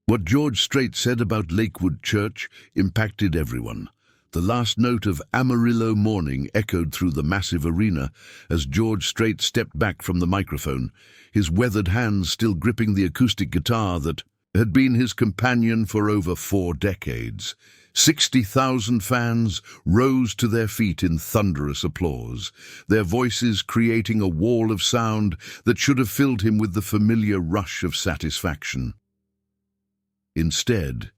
What George Strait said about Lakewood Church impacted everyone. The last note of Amarillo Morning echoed through the massive arena as George Strait stepped back from the microphone, his weathered hands still gripping the acoustic guitar that had been his companion for over 4 decades. 60,000 fans rose to their feet in thunderous applause, their voices creating a wall of sound that should have filled him with the familiar rush of satisfaction. Instead,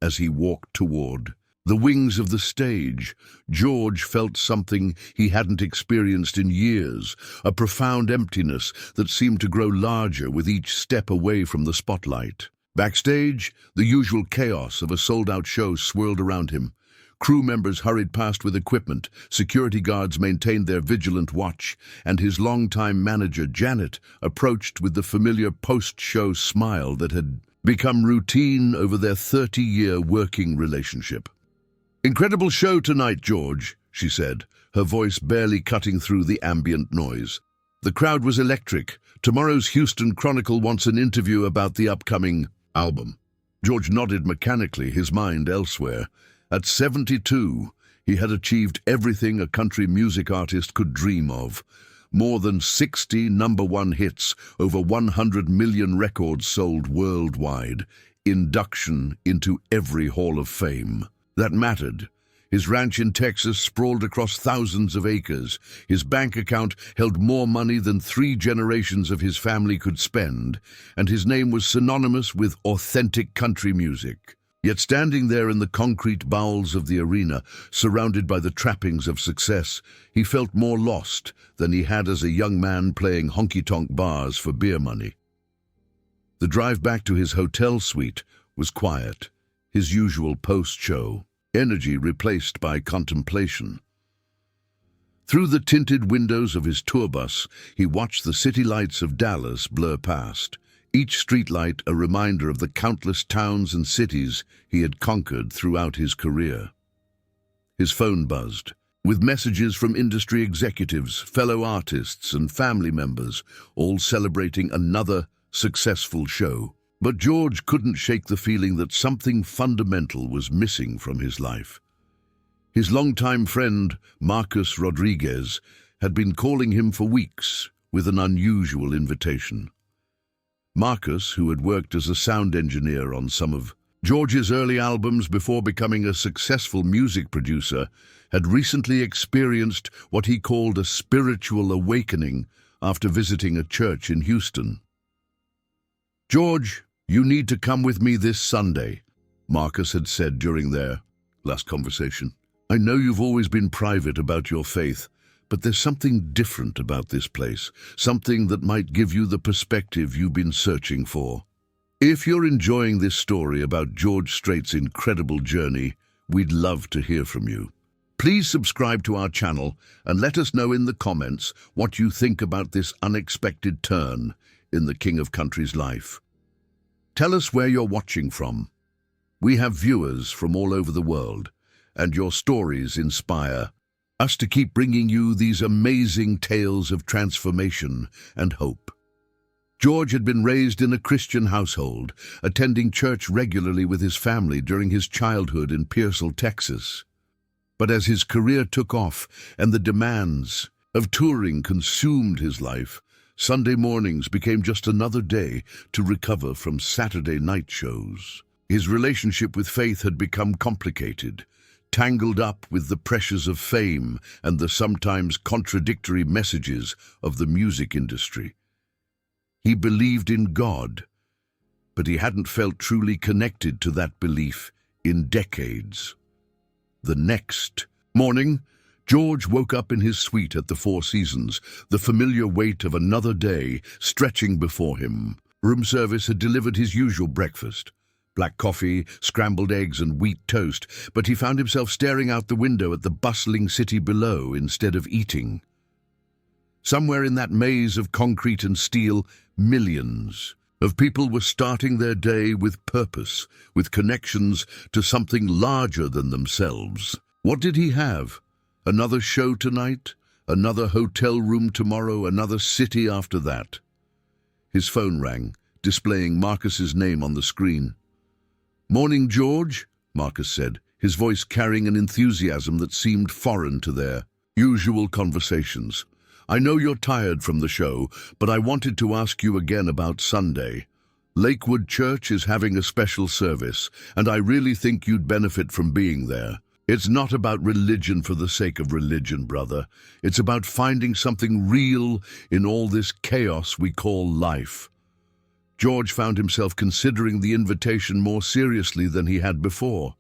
as he walked toward the wings of the stage, George felt something he hadn't experienced in years, a profound emptiness that seemed to grow larger with each step away from the spotlight. Backstage, the usual chaos of a sold-out show swirled around him. Crew members hurried past with equipment, security guards maintained their vigilant watch, and his longtime manager, Janet, approached with the familiar post-show smile that had become routine over their 30-year working relationship. "Incredible show tonight, George," she said, her voice barely cutting through the ambient noise. "The crowd was electric. Tomorrow's Houston Chronicle wants an interview about the upcoming album." George nodded mechanically, his mind elsewhere. At 72, he had achieved everything a country music artist could dream of. More than 60 #1 hits, over 100 million records sold worldwide, induction into every Hall of Fame. That mattered. His ranch in Texas sprawled across thousands of acres. His bank account held more money than 3 generations of his family could spend, and his name was synonymous with authentic country music. Yet standing there in the concrete bowels of the arena, surrounded by the trappings of success, he felt more lost than he had as a young man playing honky-tonk bars for beer money. The drive back to his hotel suite was quiet, his usual post-show energy replaced by contemplation. Through the tinted windows of his tour bus, he watched the city lights of Dallas blur past, each streetlight a reminder of the countless towns and cities he had conquered throughout his career. His phone buzzed, with messages from industry executives, fellow artists, and family members, all celebrating another successful show. But George couldn't shake the feeling that something fundamental was missing from his life. His longtime friend, Marcus Rodriguez, had been calling him for weeks with an unusual invitation. Marcus, who had worked as a sound engineer on some of George's early albums before becoming a successful music producer, had recently experienced what he called a spiritual awakening after visiting a church in Houston. "George, you need to come with me this Sunday," Marcus had said during their last conversation. "I know you've always been private about your faith, but there's something different about this place, something that might give you the perspective you've been searching for." If you're enjoying this story about George Strait's incredible journey, we'd love to hear from you. Please subscribe to our channel and let us know in the comments what you think about this unexpected turn in the King of Country's life. Tell us where you're watching from. We have viewers from all over the world, and your stories inspire us to keep bringing you these amazing tales of transformation and hope. George had been raised in a Christian household, attending church regularly with his family during his childhood in Pearsall, Texas. But as his career took off and the demands of touring consumed his life, Sunday mornings became just another day to recover from Saturday night shows. His relationship with faith had become complicated, tangled up with the pressures of fame and the sometimes contradictory messages of the music industry. He believed in God, but he hadn't felt truly connected to that belief in decades. The next morning, George woke up in his suite at the Four Seasons, the familiar weight of another day stretching before him. Room service had delivered his usual breakfast, black coffee, scrambled eggs and wheat toast, but he found himself staring out the window at the bustling city below instead of eating. Somewhere in that maze of concrete and steel, millions of people were starting their day with purpose, with connections to something larger than themselves. What did he have? Another show tonight? Another hotel room tomorrow? Another city after that? His phone rang, displaying Marcus's name on the screen. "Morning, George," Marcus said, his voice carrying an enthusiasm that seemed foreign to their usual conversations. "I know you're tired from the show, but I wanted to ask you again about Sunday. Lakewood Church is having a special service, and I really think you'd benefit from being there. It's not about religion for the sake of religion, brother. It's about finding something real in all this chaos we call life." George found himself considering the invitation more seriously than he had before.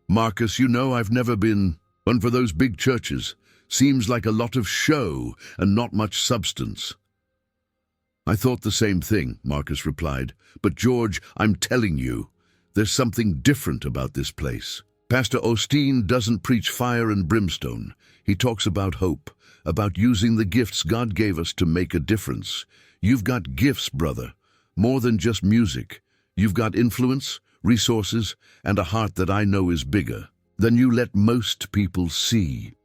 "Marcus, you know I've never been one for those big churches. Seems like a lot of show and not much substance." "I thought the same thing," Marcus replied. "But George, I'm telling you, there's something different about this place. Pastor Osteen doesn't preach fire and brimstone. He talks about hope, about using the gifts God gave us to make a difference. You've got gifts, brother, more than just music. You've got influence, resources, and a heart that I know is bigger than you let most people see."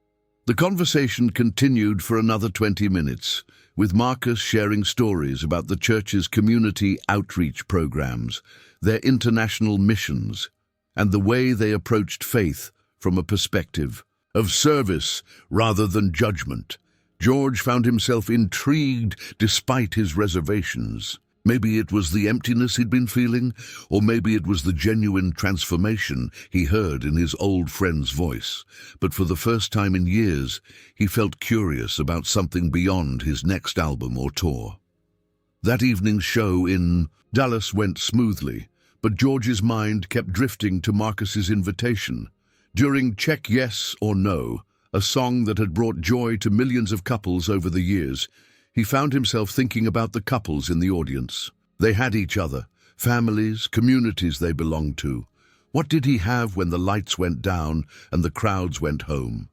The conversation continued for another 20 minutes, with Marcus sharing stories about the church's community outreach programs, their international missions, and the way they approached faith from a perspective of service rather than judgment. George found himself intrigued despite his reservations. Maybe it was the emptiness he'd been feeling, or maybe it was the genuine transformation he heard in his old friend's voice. But for the first time in years, he felt curious about something beyond his next album or tour. That evening's show in Dallas went smoothly, but George's mind kept drifting to Marcus's invitation. During Check Yes or No, a song that had brought joy to millions of couples over the years, he found himself thinking about the couples in the audience. They had each other, families, communities they belonged to. What did he have when the lights went down and the crowds went home?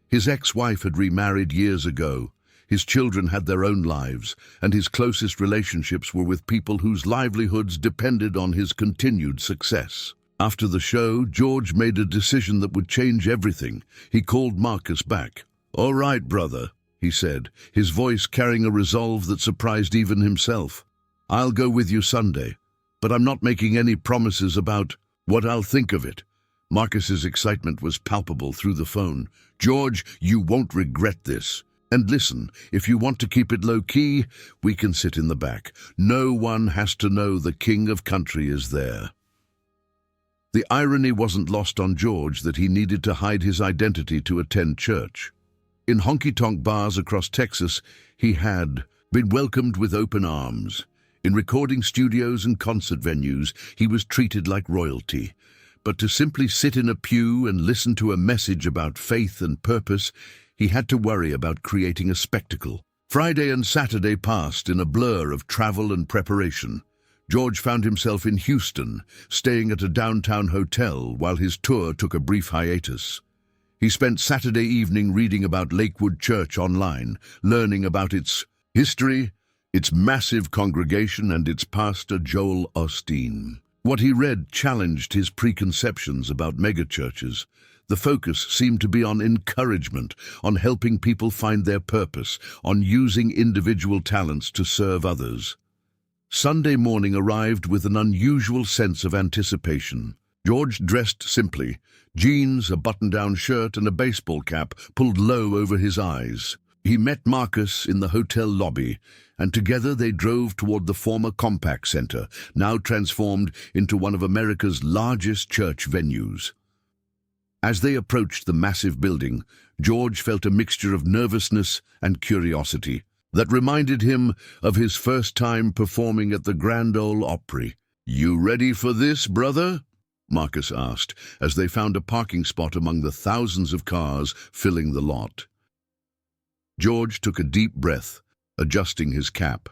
His ex-wife had remarried years ago. His children had their own lives, and his closest relationships were with people whose livelihoods depended on his continued success. After the show, George made a decision that would change everything. He called Marcus back. "All right, brother," he said, his voice carrying a resolve that surprised even himself. "I'll go with you Sunday, but I'm not making any promises about what I'll think of it." Marcus's excitement was palpable through the phone. "George, you won't regret this. And listen, if you want to keep it low-key, we can sit in the back. No one has to know the king of country is there." The irony wasn't lost on George that he needed to hide his identity to attend church. In honky-tonk bars across Texas, he had been welcomed with open arms. In recording studios and concert venues, he was treated like royalty. But to simply sit in a pew and listen to a message about faith and purpose, he had to worry about creating a spectacle. Friday and Saturday passed in a blur of travel and preparation. George found himself in Houston, staying at a downtown hotel while his tour took a brief hiatus. He spent Saturday evening reading about Lakewood Church online, learning about its history, its massive congregation, and its pastor, Joel Osteen. What he read challenged his preconceptions about megachurches. The focus seemed to be on encouragement, on helping people find their purpose, on using individual talents to serve others. Sunday morning arrived with an unusual sense of anticipation. George dressed simply, jeans, a button-down shirt, and a baseball cap pulled low over his eyes. He met Marcus in the hotel lobby, and together they drove toward the former Compaq Center, now transformed into one of America's largest church venues. As they approached the massive building, George felt a mixture of nervousness and curiosity that reminded him of his first time performing at the Grand Ole Opry. "You ready for this, brother?" Marcus asked, as they found a parking spot among the thousands of cars filling the lot. George took a deep breath, adjusting his cap.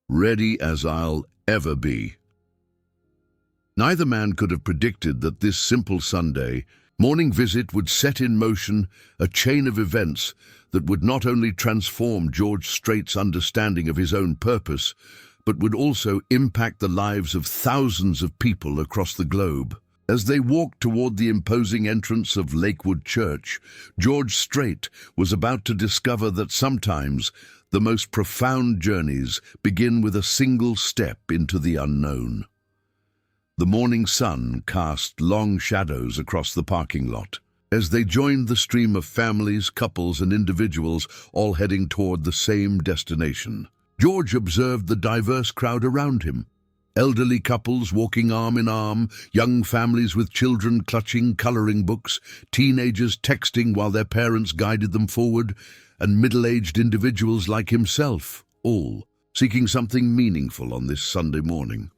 "Ready as I'll ever be." Neither man could have predicted that this simple Sunday morning visit would set in motion a chain of events that would not only transform George Strait's understanding of his own purpose, but would also impact the lives of thousands of people across the globe. As they walked toward the imposing entrance of Lakewood Church, George Strait was about to discover that sometimes the most profound journeys begin with a single step into the unknown. The morning sun cast long shadows across the parking lot. As they joined the stream of families, couples, and individuals all heading toward the same destination, George observed the diverse crowd around him. Elderly couples walking arm in arm, young families with children clutching coloring books, teenagers texting while their parents guided them forward, and middle-aged individuals like himself, all seeking something meaningful on this Sunday morning.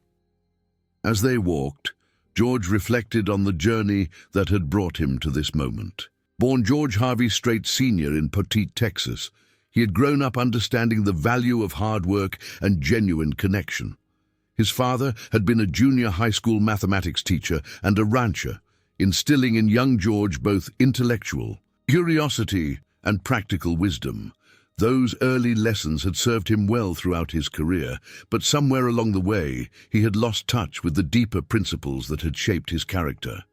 As they walked, George reflected on the journey that had brought him to this moment. Born George Harvey Strait Sr. in Petite, Texas, he had grown up understanding the value of hard work and genuine connection. His father had been a junior high school mathematics teacher and a rancher, instilling in young George both intellectual curiosity and practical wisdom. Those early lessons had served him well throughout his career, but somewhere along the way, he had lost touch with the deeper principles that had shaped his character.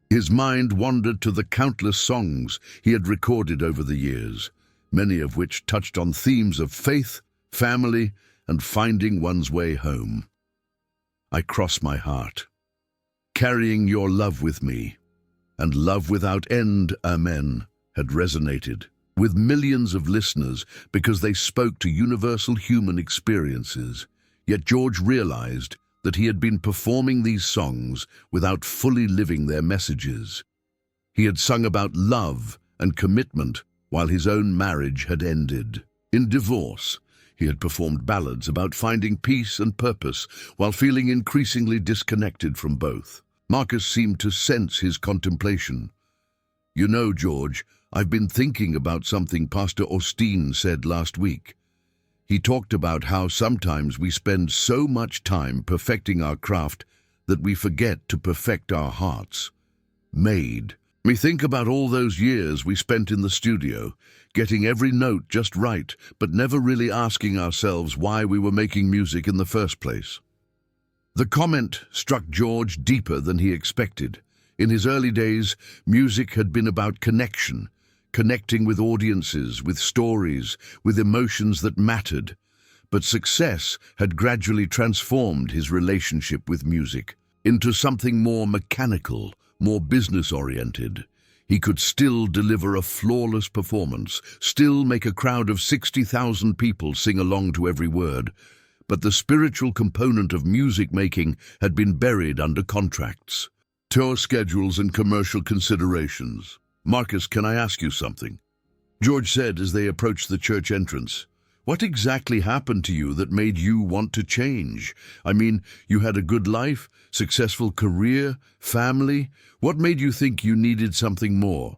His mind wandered to the countless songs he had recorded over the years, many of which touched on themes of faith, family, and finding one's way home. I cross my heart, carrying your love with me, and love without end, amen, had resonated with millions of listeners because they spoke to universal human experiences. Yet George realized that he had been performing these songs without fully living their messages. He had sung about love and commitment while his own marriage had ended. In divorce, he had performed ballads about finding peace and purpose while feeling increasingly disconnected from both. Marcus seemed to sense his contemplation. "You know, George, I've been thinking about something Pastor Osteen said last week. He talked about how sometimes we spend so much time perfecting our craft that we forget to perfect our hearts. Made me think about all those years we spent in the studio, getting every note just right, but never really asking ourselves why we were making music in the first place." The comment struck George deeper than he expected. In his early days, music had been about connection, connecting with audiences, with stories, with emotions that mattered. But success had gradually transformed his relationship with music into something more mechanical, more business-oriented. He could still deliver a flawless performance, still make a crowd of 60,000 people sing along to every word, but the spiritual component of music making had been buried under contracts, tour schedules, and commercial considerations. "Marcus, can I ask you something?" George said as they approached the church entrance. "What exactly happened to you that made you want to change? I mean, you had a good life, successful career, family. What made you think you needed something more?"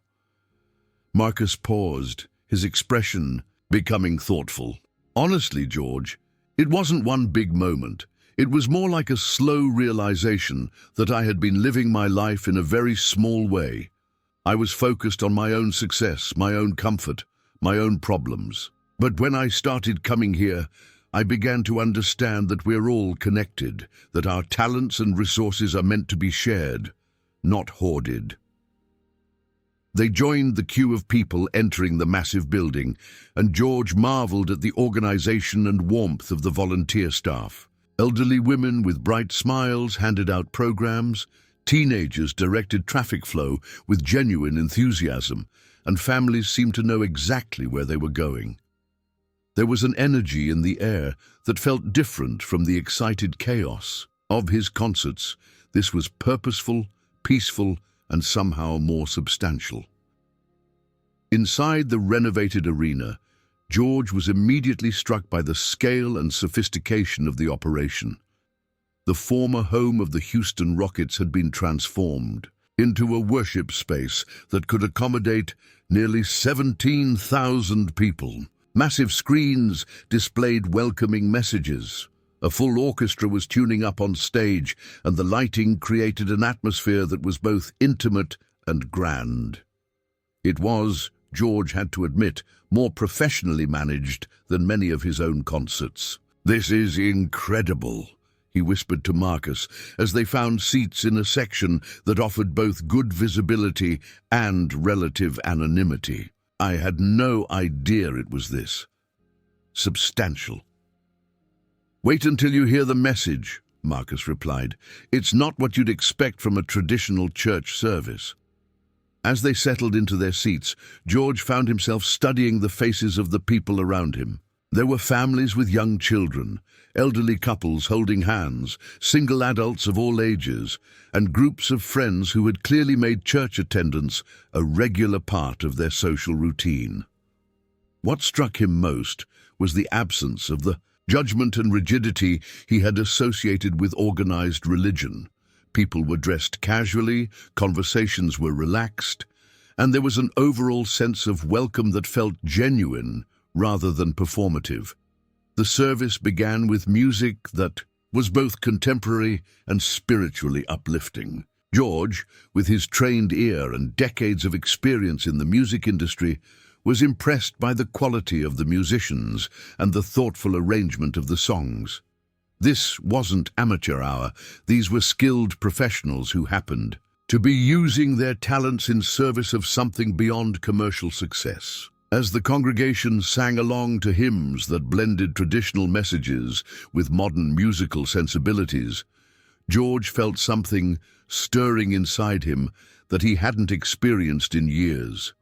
Marcus paused, his expression becoming thoughtful. "Honestly, George, it wasn't one big moment. It was more like a slow realization that I had been living my life in a very small way. I was focused on my own success, my own comfort, my own problems. But when I started coming here, I began to understand that we're all connected, that our talents and resources are meant to be shared, not hoarded." They joined the queue of people entering the massive building, and George marveled at the organization and warmth of the volunteer staff. Elderly women with bright smiles handed out programs, teenagers directed traffic flow with genuine enthusiasm, and families seemed to know exactly where they were going. There was an energy in the air that felt different from the excited chaos of his concerts. This was purposeful, peaceful, and somehow more substantial. Inside the renovated arena, George was immediately struck by the scale and sophistication of the operation. The former home of the Houston Rockets had been transformed into a worship space that could accommodate nearly 17,000 people. Massive screens displayed welcoming messages. A full orchestra was tuning up on stage, and the lighting created an atmosphere that was both intimate and grand. It was, George had to admit, more professionally managed than many of his own concerts. "This is incredible," he whispered to Marcus as they found seats in a section that offered both good visibility and relative anonymity. "I had no idea it was this substantial." "Wait until you hear the message," Marcus replied. "It's not what you'd expect from a traditional church service." As they settled into their seats, George found himself studying the faces of the people around him. There were families with young children, elderly couples holding hands, single adults of all ages, and groups of friends who had clearly made church attendance a regular part of their social routine. What struck him most was the absence of the judgment and rigidity he had associated with organized religion. People were dressed casually, conversations were relaxed, and there was an overall sense of welcome that felt genuine rather than performative. The service began with music that was both contemporary and spiritually uplifting. George, with his trained ear and decades of experience in the music industry, was impressed by the quality of the musicians and the thoughtful arrangement of the songs. This wasn't amateur hour. These were skilled professionals who happened to be using their talents in service of something beyond commercial success. As the congregation sang along to hymns that blended traditional messages with modern musical sensibilities, George felt something stirring inside him that he hadn't experienced in years.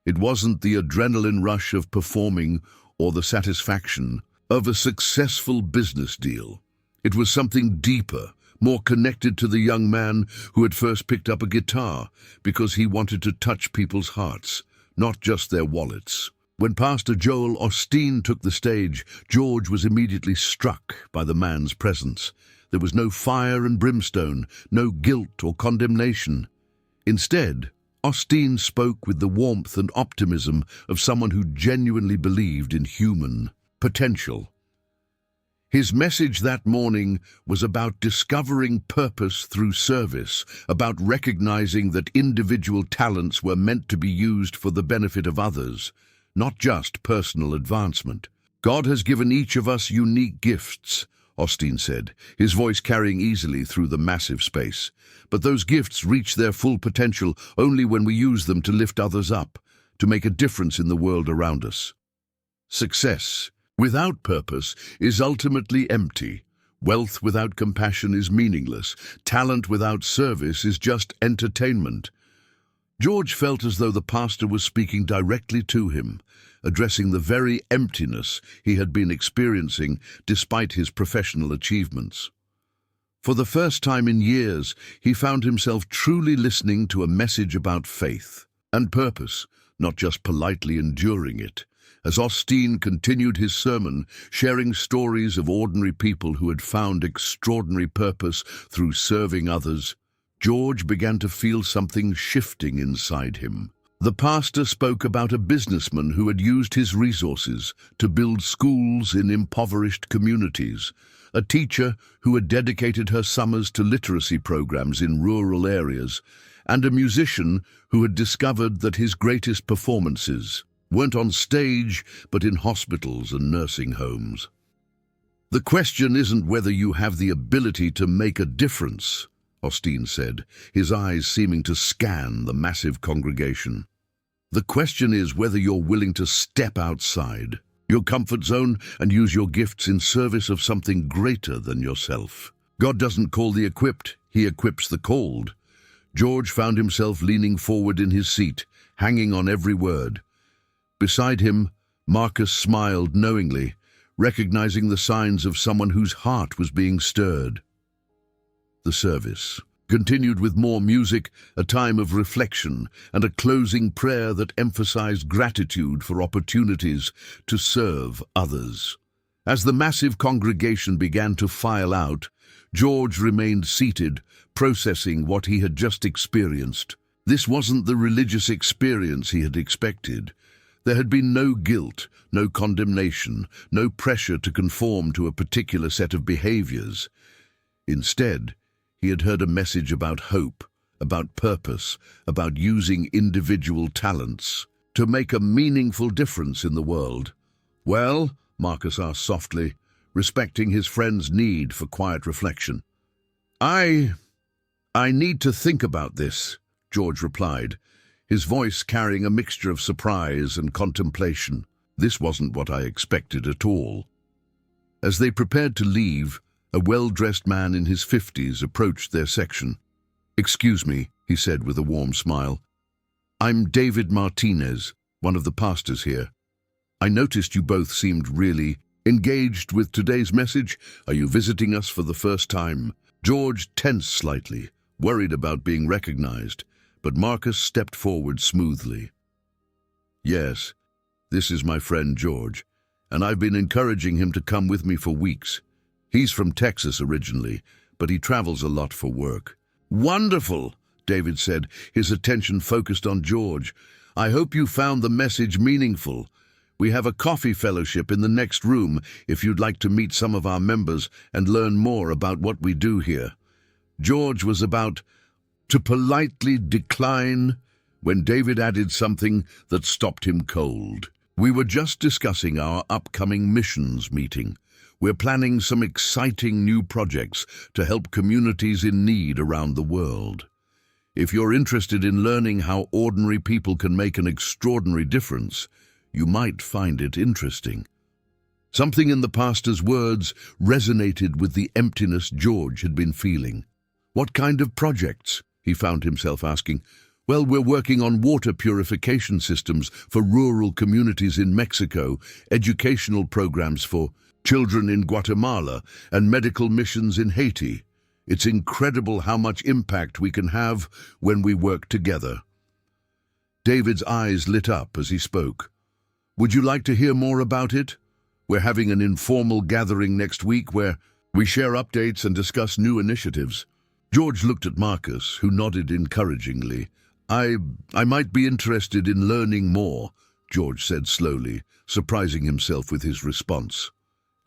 It wasn't the adrenaline rush of performing or the satisfaction of a successful business deal. It was something deeper, more connected to the young man who had first picked up a guitar because he wanted to touch people's hearts, not just their wallets. When Pastor Joel Osteen took the stage, George was immediately struck by the man's presence. There was no fire and brimstone, no guilt or condemnation. Instead, Osteen spoke with the warmth and optimism of someone who genuinely believed in human potential. His message that morning was about discovering purpose through service, about recognizing that individual talents were meant to be used for the benefit of others, not just personal advancement. "God has given each of us unique gifts," Osteen said, his voice carrying easily through the massive space. "But those gifts reach their full potential only when we use them to lift others up, to make a difference in the world around us." Success without purpose is ultimately empty. Wealth without compassion is meaningless. Talent without service is just entertainment. George felt as though the pastor was speaking directly to him, addressing the very emptiness he had been experiencing despite his professional achievements. For the first time in years, he found himself truly listening to a message about faith and purpose, not just politely enduring it. As Osteen continued his sermon, sharing stories of ordinary people who had found extraordinary purpose through serving others, George began to feel something shifting inside him. The pastor spoke about a businessman who had used his resources to build schools in impoverished communities, a teacher who had dedicated her summers to literacy programs in rural areas, and a musician who had discovered that his greatest performances weren't on stage but in hospitals and nursing homes. "The question isn't whether you have the ability to make a difference," Osteen said, his eyes seeming to scan the massive congregation. "The question is whether you're willing to step outside your comfort zone and use your gifts in service of something greater than yourself. God doesn't call the equipped, He equips the called." George found himself leaning forward in his seat, hanging on every word. Beside him, Marcus smiled knowingly, recognizing the signs of someone whose heart was being stirred. The service continued with more music, a time of reflection, and a closing prayer that emphasized gratitude for opportunities to serve others. As the massive congregation began to file out, George remained seated, processing what he had just experienced. This wasn't the religious experience he had expected. There had been no guilt, no condemnation, no pressure to conform to a particular set of behaviors. Instead, he had heard a message about hope, about purpose, about using individual talents to make a meaningful difference in the world. "Well," Marcus asked softly, respecting his friend's need for quiet reflection. I need to think about this," George replied, his voice carrying a mixture of surprise and contemplation. This wasn't what I expected at all. As they prepared to leave, A well-dressed man in his 50s approached their section. "Excuse me," he said with a warm smile. "I'm David Martinez, one of the pastors here. I noticed you both seemed really engaged with today's message. Are you visiting us for the first time?" George tensed slightly, worried about being recognized, but Marcus stepped forward smoothly. "Yes, this is my friend George, and I've been encouraging him to come with me for weeks. He's from Texas originally, but he travels a lot for work." "Wonderful," David said, his attention focused on George. "I hope you found the message meaningful. We have a coffee fellowship in the next room if you'd like to meet some of our members and learn more about what we do here." George was about to politely decline when David added something that stopped him cold. "We were just discussing our upcoming missions meeting. We're planning some exciting new projects to help communities in need around the world. If you're interested in learning how ordinary people can make an extraordinary difference, you might find it interesting." Something in the pastor's words resonated with the emptiness George had been feeling. "What kind of projects?" he found himself asking. "Well, we're working on water purification systems for rural communities in Mexico, educational programs for children in Guatemala, and medical missions in Haiti. It's incredible how much impact we can have when we work together." David's eyes lit up as he spoke. "Would you like to hear more about it? We're having an informal gathering next week where we share updates and discuss new initiatives." George looked at Marcus, who nodded encouragingly. I might be interested in learning more," George said slowly, surprising himself with his response.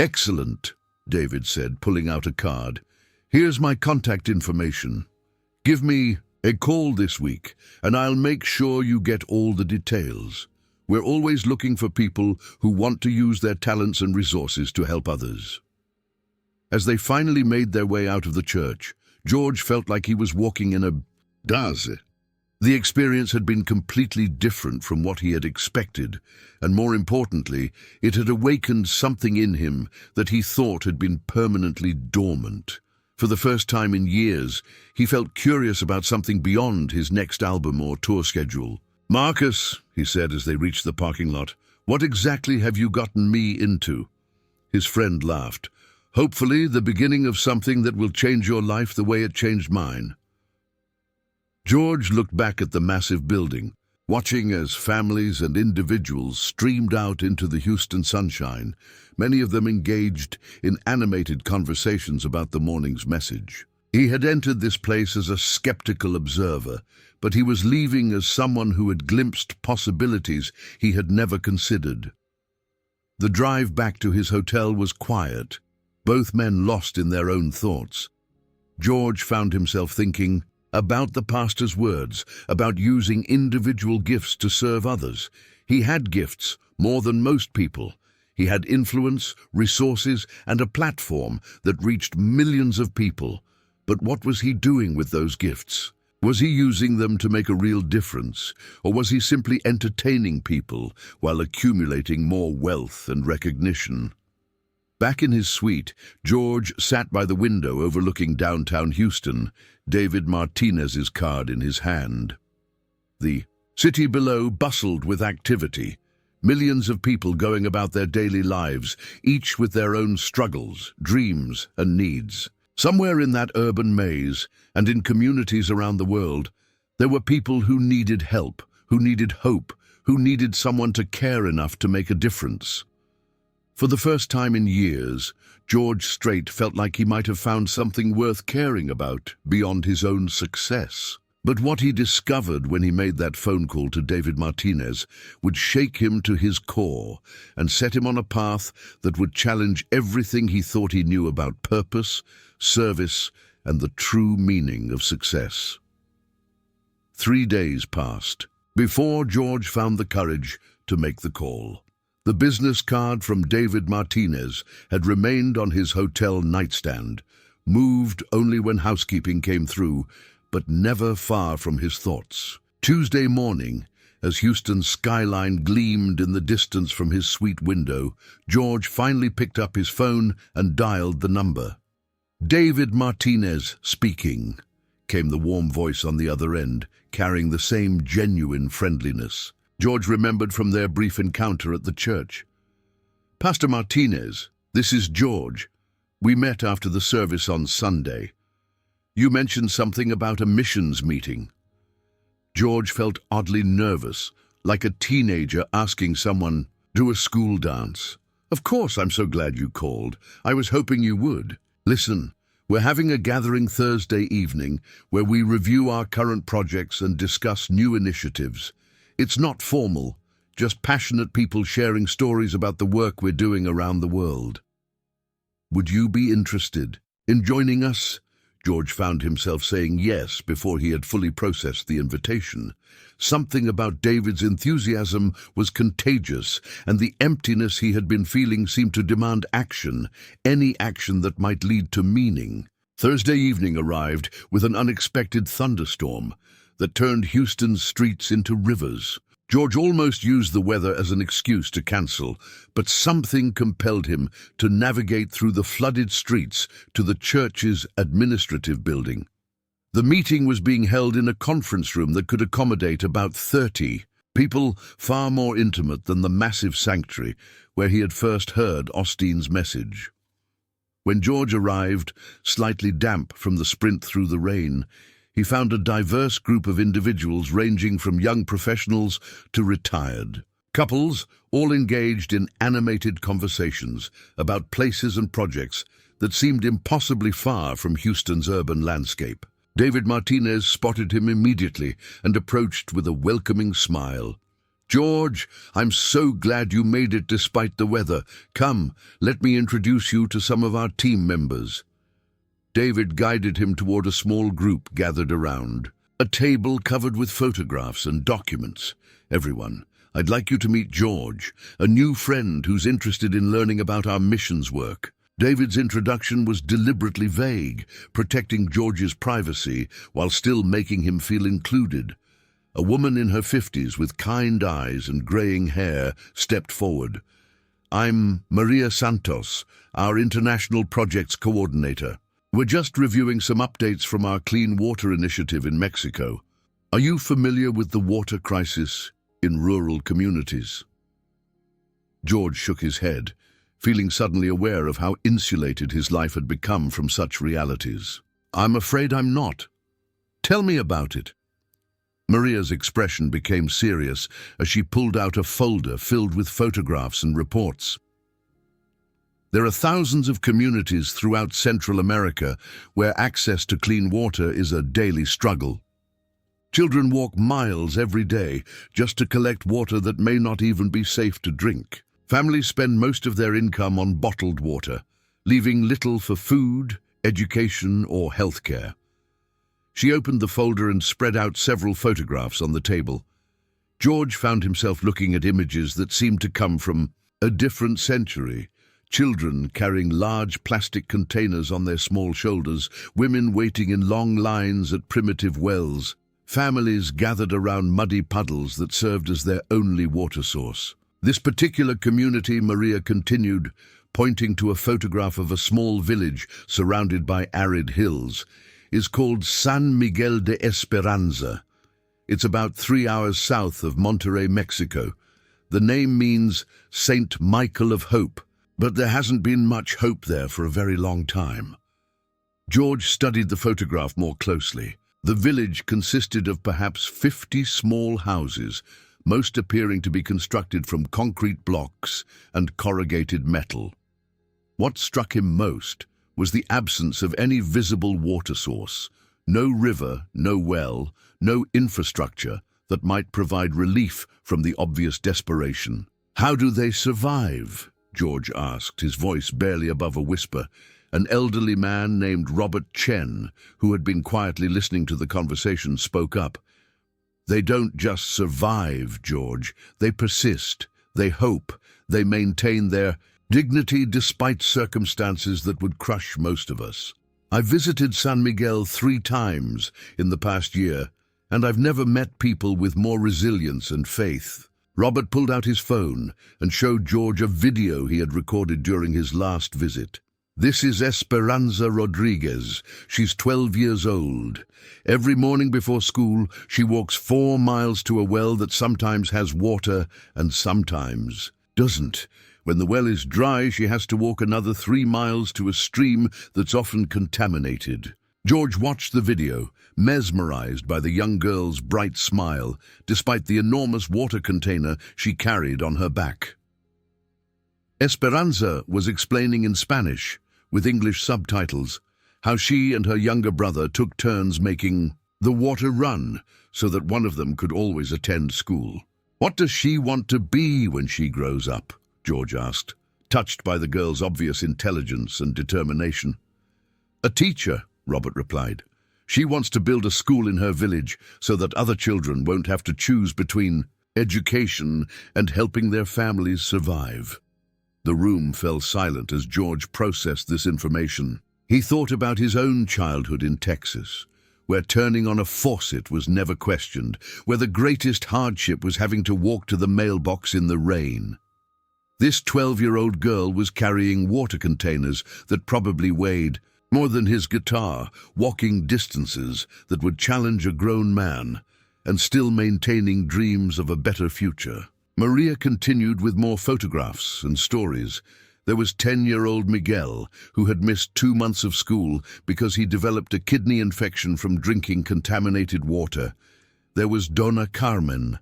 "Excellent," David said, pulling out a card. "Here's my contact information. Give me a call this week, and I'll make sure you get all the details. We're always looking for people who want to use their talents and resources to help others." As they finally made their way out of the church, George felt like he was walking in a daze. The experience had been completely different from what he had expected, and more importantly, it had awakened something in him that he thought had been permanently dormant. For the first time in years, he felt curious about something beyond his next album or tour schedule. "Marcus," he said as they reached the parking lot, "what exactly have you gotten me into?" His friend laughed. "Hopefully the beginning of something that will change your life the way it changed mine." George looked back at the massive building, watching as families and individuals streamed out into the Houston sunshine, many of them engaged in animated conversations about the morning's message. He had entered this place as a skeptical observer, but he was leaving as someone who had glimpsed possibilities he had never considered. The drive back to his hotel was quiet, both men lost in their own thoughts. George found himself thinking about the pastor's words, about using individual gifts to serve others. He had gifts, more than most people. He had influence, resources, and a platform that reached millions of people. But what was he doing with those gifts? Was he using them to make a real difference, or was he simply entertaining people while accumulating more wealth and recognition? Back in his suite, George sat by the window overlooking downtown Houston, David Martinez's card in his hand. The city below bustled with activity, millions of people going about their daily lives, each with their own struggles, dreams, and needs. Somewhere in that urban maze, and in communities around the world, there were people who needed help, who needed hope, who needed someone to care enough to make a difference. For the first time in years, George Strait felt like he might have found something worth caring about beyond his own success. But what he discovered when he made that phone call to David Martinez would shake him to his core and set him on a path that would challenge everything he thought he knew about purpose, service, and the true meaning of success. 3 days passed before George found the courage to make the call. The business card from David Martinez had remained on his hotel nightstand, moved only when housekeeping came through, but never far from his thoughts. Tuesday morning, as Houston's skyline gleamed in the distance from his suite window, George finally picked up his phone and dialed the number. "David Martinez speaking," came the warm voice on the other end, carrying the same genuine friendliness George remembered from their brief encounter at the church. "Pastor Martinez, this is George. We met after the service on Sunday. You mentioned something about a missions meeting." George felt oddly nervous, like a teenager asking someone to a school dance. "Of course, I'm so glad you called. I was hoping you would. Listen, we're having a gathering Thursday evening where we review our current projects and discuss new initiatives. It's not formal, just passionate people sharing stories about the work we're doing around the world. Would you be interested in joining us?" George found himself saying yes before he had fully processed the invitation. Something about David's enthusiasm was contagious, and the emptiness he had been feeling seemed to demand action, any action that might lead to meaning. Thursday evening arrived with an unexpected thunderstorm that turned Houston's streets into rivers. George almost used the weather as an excuse to cancel, but something compelled him to navigate through the flooded streets to the church's administrative building. The meeting was being held in a conference room that could accommodate about 30 people, far more intimate than the massive sanctuary where he had first heard Osteen's message. When George arrived, slightly damp from the sprint through the rain, he found a diverse group of individuals ranging from young professionals to retired. Couples, all engaged in animated conversations about places and projects that seemed impossibly far from Houston's urban landscape. David Martinez spotted him immediately and approached with a welcoming smile. "George, I'm so glad you made it despite the weather. Come, let me introduce you to some of our team members." David guided him toward a small group gathered around. A table covered with photographs and documents. "Everyone, I'd like you to meet George, a new friend who's interested in learning about our missions work." David's introduction was deliberately vague, protecting George's privacy while still making him feel included. A woman in her 50s with kind eyes and graying hair stepped forward. "I'm Maria Santos, our International Projects Coordinator. We're just reviewing some updates from our Clean Water Initiative in Mexico. Are you familiar with the water crisis in rural communities?" George shook his head, feeling suddenly aware of how insulated his life had become from such realities. "I'm afraid I'm not. Tell me about it." Maria's expression became serious as she pulled out a folder filled with photographs and reports. "There are thousands of communities throughout Central America where access to clean water is a daily struggle. Children walk miles every day just to collect water that may not even be safe to drink. Families spend most of their income on bottled water, leaving little for food, education, or healthcare." She opened the folder and spread out several photographs on the table. George found himself looking at images that seemed to come from a different century. Children carrying large plastic containers on their small shoulders, women waiting in long lines at primitive wells, families gathered around muddy puddles that served as their only water source. "This particular community," Maria continued, pointing to a photograph of a small village surrounded by arid hills, "is called San Miguel de Esperanza. It's about 3 hours south of Monterrey, Mexico. The name means Saint Michael of Hope, but there hasn't been much hope there for a very long time." George studied the photograph more closely. The village consisted of perhaps 50 small houses, most appearing to be constructed from concrete blocks and corrugated metal. What struck him most was the absence of any visible water source, no river, no well, no infrastructure that might provide relief from the obvious desperation. "How do they survive?" George asked, his voice barely above a whisper. An elderly man named Robert Chen, who had been quietly listening to the conversation, spoke up. "They don't just survive, George. They persist, they hope, they maintain their dignity despite circumstances that would crush most of us. I've visited San Miguel 3 times in the past year, and I've never met people with more resilience and faith." Robert pulled out his phone and showed George a video he had recorded during his last visit. This is Esperanza Rodriguez. She's 12 years old. Every morning before school, she walks 4 miles to a well that sometimes has water and sometimes doesn't. When the well is dry, she has to walk another 3 miles to a stream that's often contaminated. George watched the video, mesmerized by the young girl's bright smile, despite the enormous water container she carried on her back. Esperanza was explaining in Spanish, with English subtitles, how she and her younger brother took turns making the water run so that one of them could always attend school. "What does she want to be when she grows up?" George asked, touched by the girl's obvious intelligence and determination. "A teacher," Robert replied. "She wants to build a school in her village so that other children won't have to choose between education and helping their families survive." The room fell silent as George processed this information. He thought about his own childhood in Texas, where turning on a faucet was never questioned, where the greatest hardship was having to walk to the mailbox in the rain. This 12-year-old girl was carrying water containers that probably weighed more than his guitar, walking distances that would challenge a grown man, and still maintaining dreams of a better future. Maria continued with more photographs and stories. There was 10-year-old Miguel, who had missed 2 months of school because he developed a kidney infection from drinking contaminated water. There was Donna Carmen,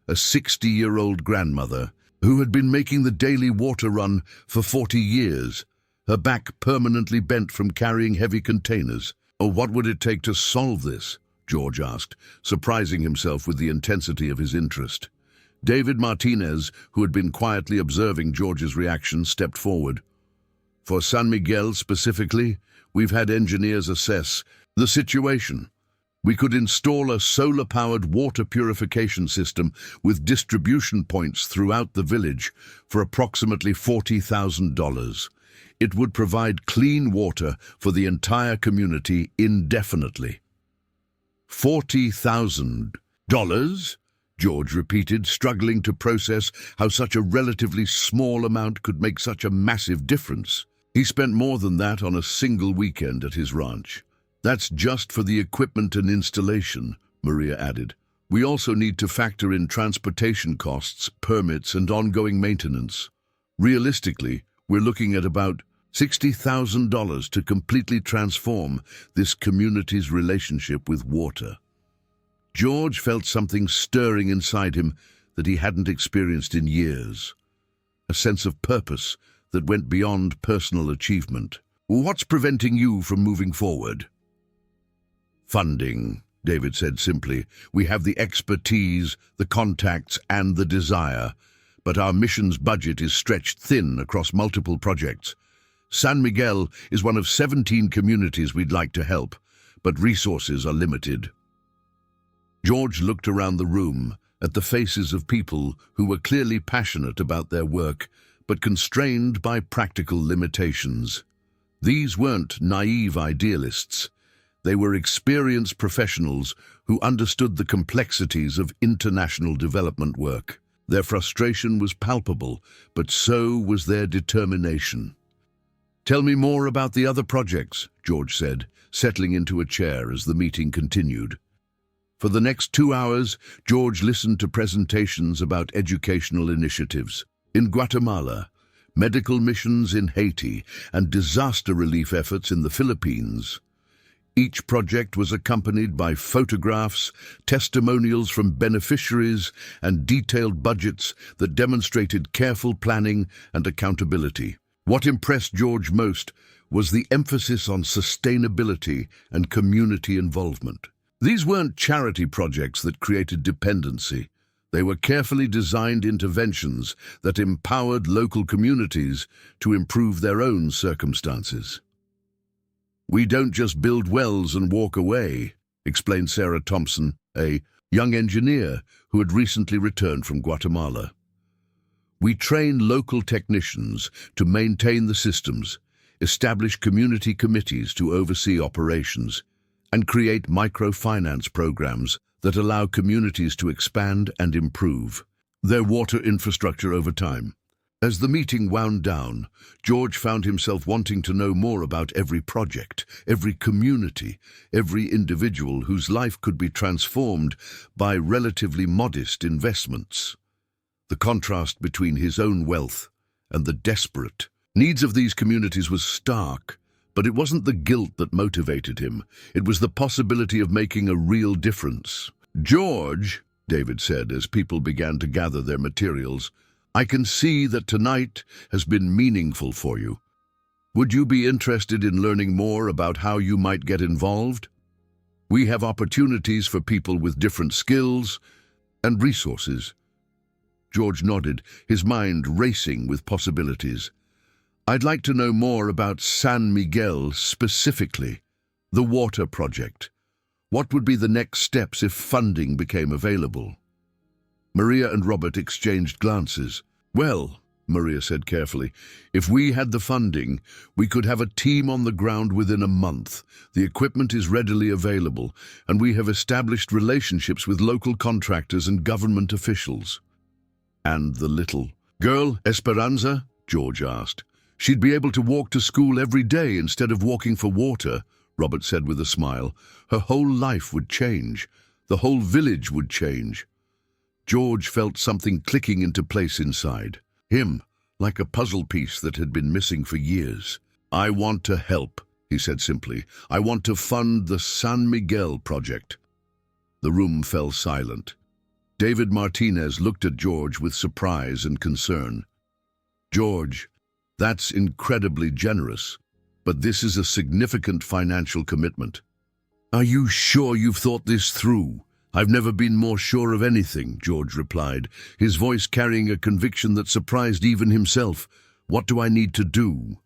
a 60-year-old grandmother, who had been making the daily water run for 40 years, her back permanently bent from carrying heavy containers. "Oh, what would it take to solve this?" George asked, surprising himself with the intensity of his interest. David Martinez, who had been quietly observing George's reaction, stepped forward. "For San Miguel specifically, we've had engineers assess the situation. We could install a solar-powered water purification system with distribution points throughout the village for approximately $40,000. It would provide clean water for the entire community indefinitely." $40,000? George repeated, struggling to process how such a relatively small amount could make such a massive difference. He spent more than that on a single weekend at his ranch. "That's just for the equipment and installation," Maria added. "We also need to factor in transportation costs, permits, and ongoing maintenance. Realistically, we're looking at about $60,000 to completely transform this community's relationship with water." George felt something stirring inside him that he hadn't experienced in years, a sense of purpose that went beyond personal achievement. "What's preventing you from moving forward?" "Funding," David said simply. "We have the expertise, the contacts, and the desire, but our mission's budget is stretched thin across multiple projects. San Miguel is one of 17 communities we'd like to help, but resources are limited." George looked around the room at the faces of people who were clearly passionate about their work, but constrained by practical limitations. These weren't naive idealists. They were experienced professionals who understood the complexities of international development work. Their frustration was palpable, but so was their determination. "Tell me more about the other projects," George said, settling into a chair as the meeting continued. For the next 2 hours, George listened to presentations about educational initiatives in Guatemala, medical missions in Haiti, and disaster relief efforts in the Philippines. Each project was accompanied by photographs, testimonials from beneficiaries, and detailed budgets that demonstrated careful planning and accountability. What impressed George most was the emphasis on sustainability and community involvement. These weren't charity projects that created dependency. They were carefully designed interventions that empowered local communities to improve their own circumstances. "We don't just build wells and walk away," explained Sarah Thompson, a young engineer who had recently returned from Guatemala. "We train local technicians to maintain the systems, establish community committees to oversee operations, and create microfinance programs that allow communities to expand and improve their water infrastructure over time. As the meeting wound down, George found himself wanting to know more about every project, every community, every individual whose life could be transformed by relatively modest investments. The contrast between his own wealth and the desperate needs of these communities was stark, but it wasn't the guilt that motivated him. It was the possibility of making a real difference. "George," David said as people began to gather their materials, "I can see that tonight has been meaningful for you. Would you be interested in learning more about how you might get involved? We have opportunities for people with different skills and resources." George nodded, his mind racing with possibilities. "I'd like to know more about San Miguel specifically, the water project. What would be the next steps if funding became available?" Maria and Robert exchanged glances. "Well," Maria said carefully, "if we had the funding, we could have a team on the ground within a month. The equipment is readily available, and we have established relationships with local contractors and government officials." "And the little girl, Esperanza?" George asked. "She'd be able to walk to school every day instead of walking for water," Robert said with a smile. "Her whole life would change. The whole village would change." George felt something clicking into place inside him, like a puzzle piece that had been missing for years. "I want to help," he said simply. "I want to fund the San Miguel project." The room fell silent. David Martinez looked at George with surprise and concern. "George, that's incredibly generous, but this is a significant financial commitment." "Are you sure you've thought this through?" "I've never been more sure of anything," George replied, his voice carrying a conviction that surprised even himself. "What do I need to do?"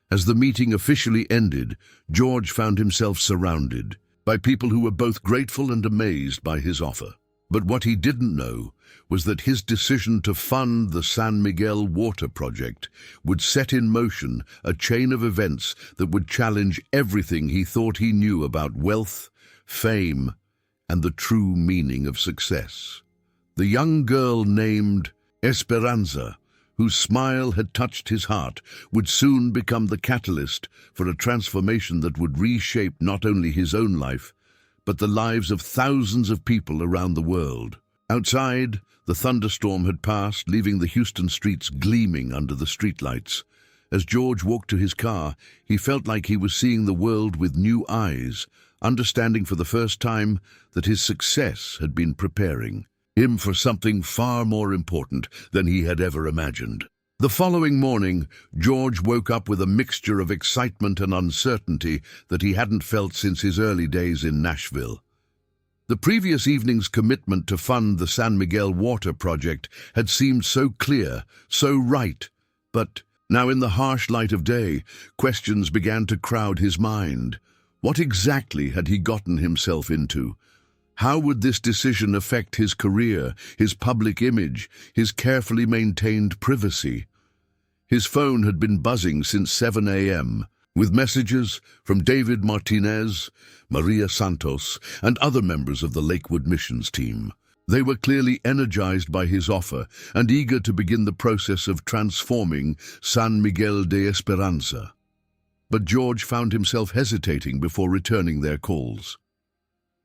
As the meeting officially ended, George found himself surrounded by people who were both grateful and amazed by his offer. But what he didn't know was that his decision to fund the San Miguel water project would set in motion a chain of events that would challenge everything he thought he knew about wealth, fame, and the true meaning of success. The young girl named Esperanza, whose smile had touched his heart, would soon become the catalyst for a transformation that would reshape not only his own life, but the lives of thousands of people around the world. Outside, the thunderstorm had passed, leaving the Houston streets gleaming under the streetlights. As George walked to his car, he felt like he was seeing the world with new eyes, understanding for the first time that his success had been preparing him for something far more important than he had ever imagined. The following morning, George woke up with a mixture of excitement and uncertainty that he hadn't felt since his early days in Nashville. The previous evening's commitment to fund the San Miguel water project had seemed so clear, so right, but now in the harsh light of day, questions began to crowd his mind. What exactly had he gotten himself into? How would this decision affect his career, his public image, his carefully maintained privacy? His phone had been buzzing since 7 a.m., with messages from David Martinez, Maria Santos, and other members of the Lakewood missions team. They were clearly energized by his offer and eager to begin the process of transforming San Miguel de Esperanza. But George found himself hesitating before returning their calls.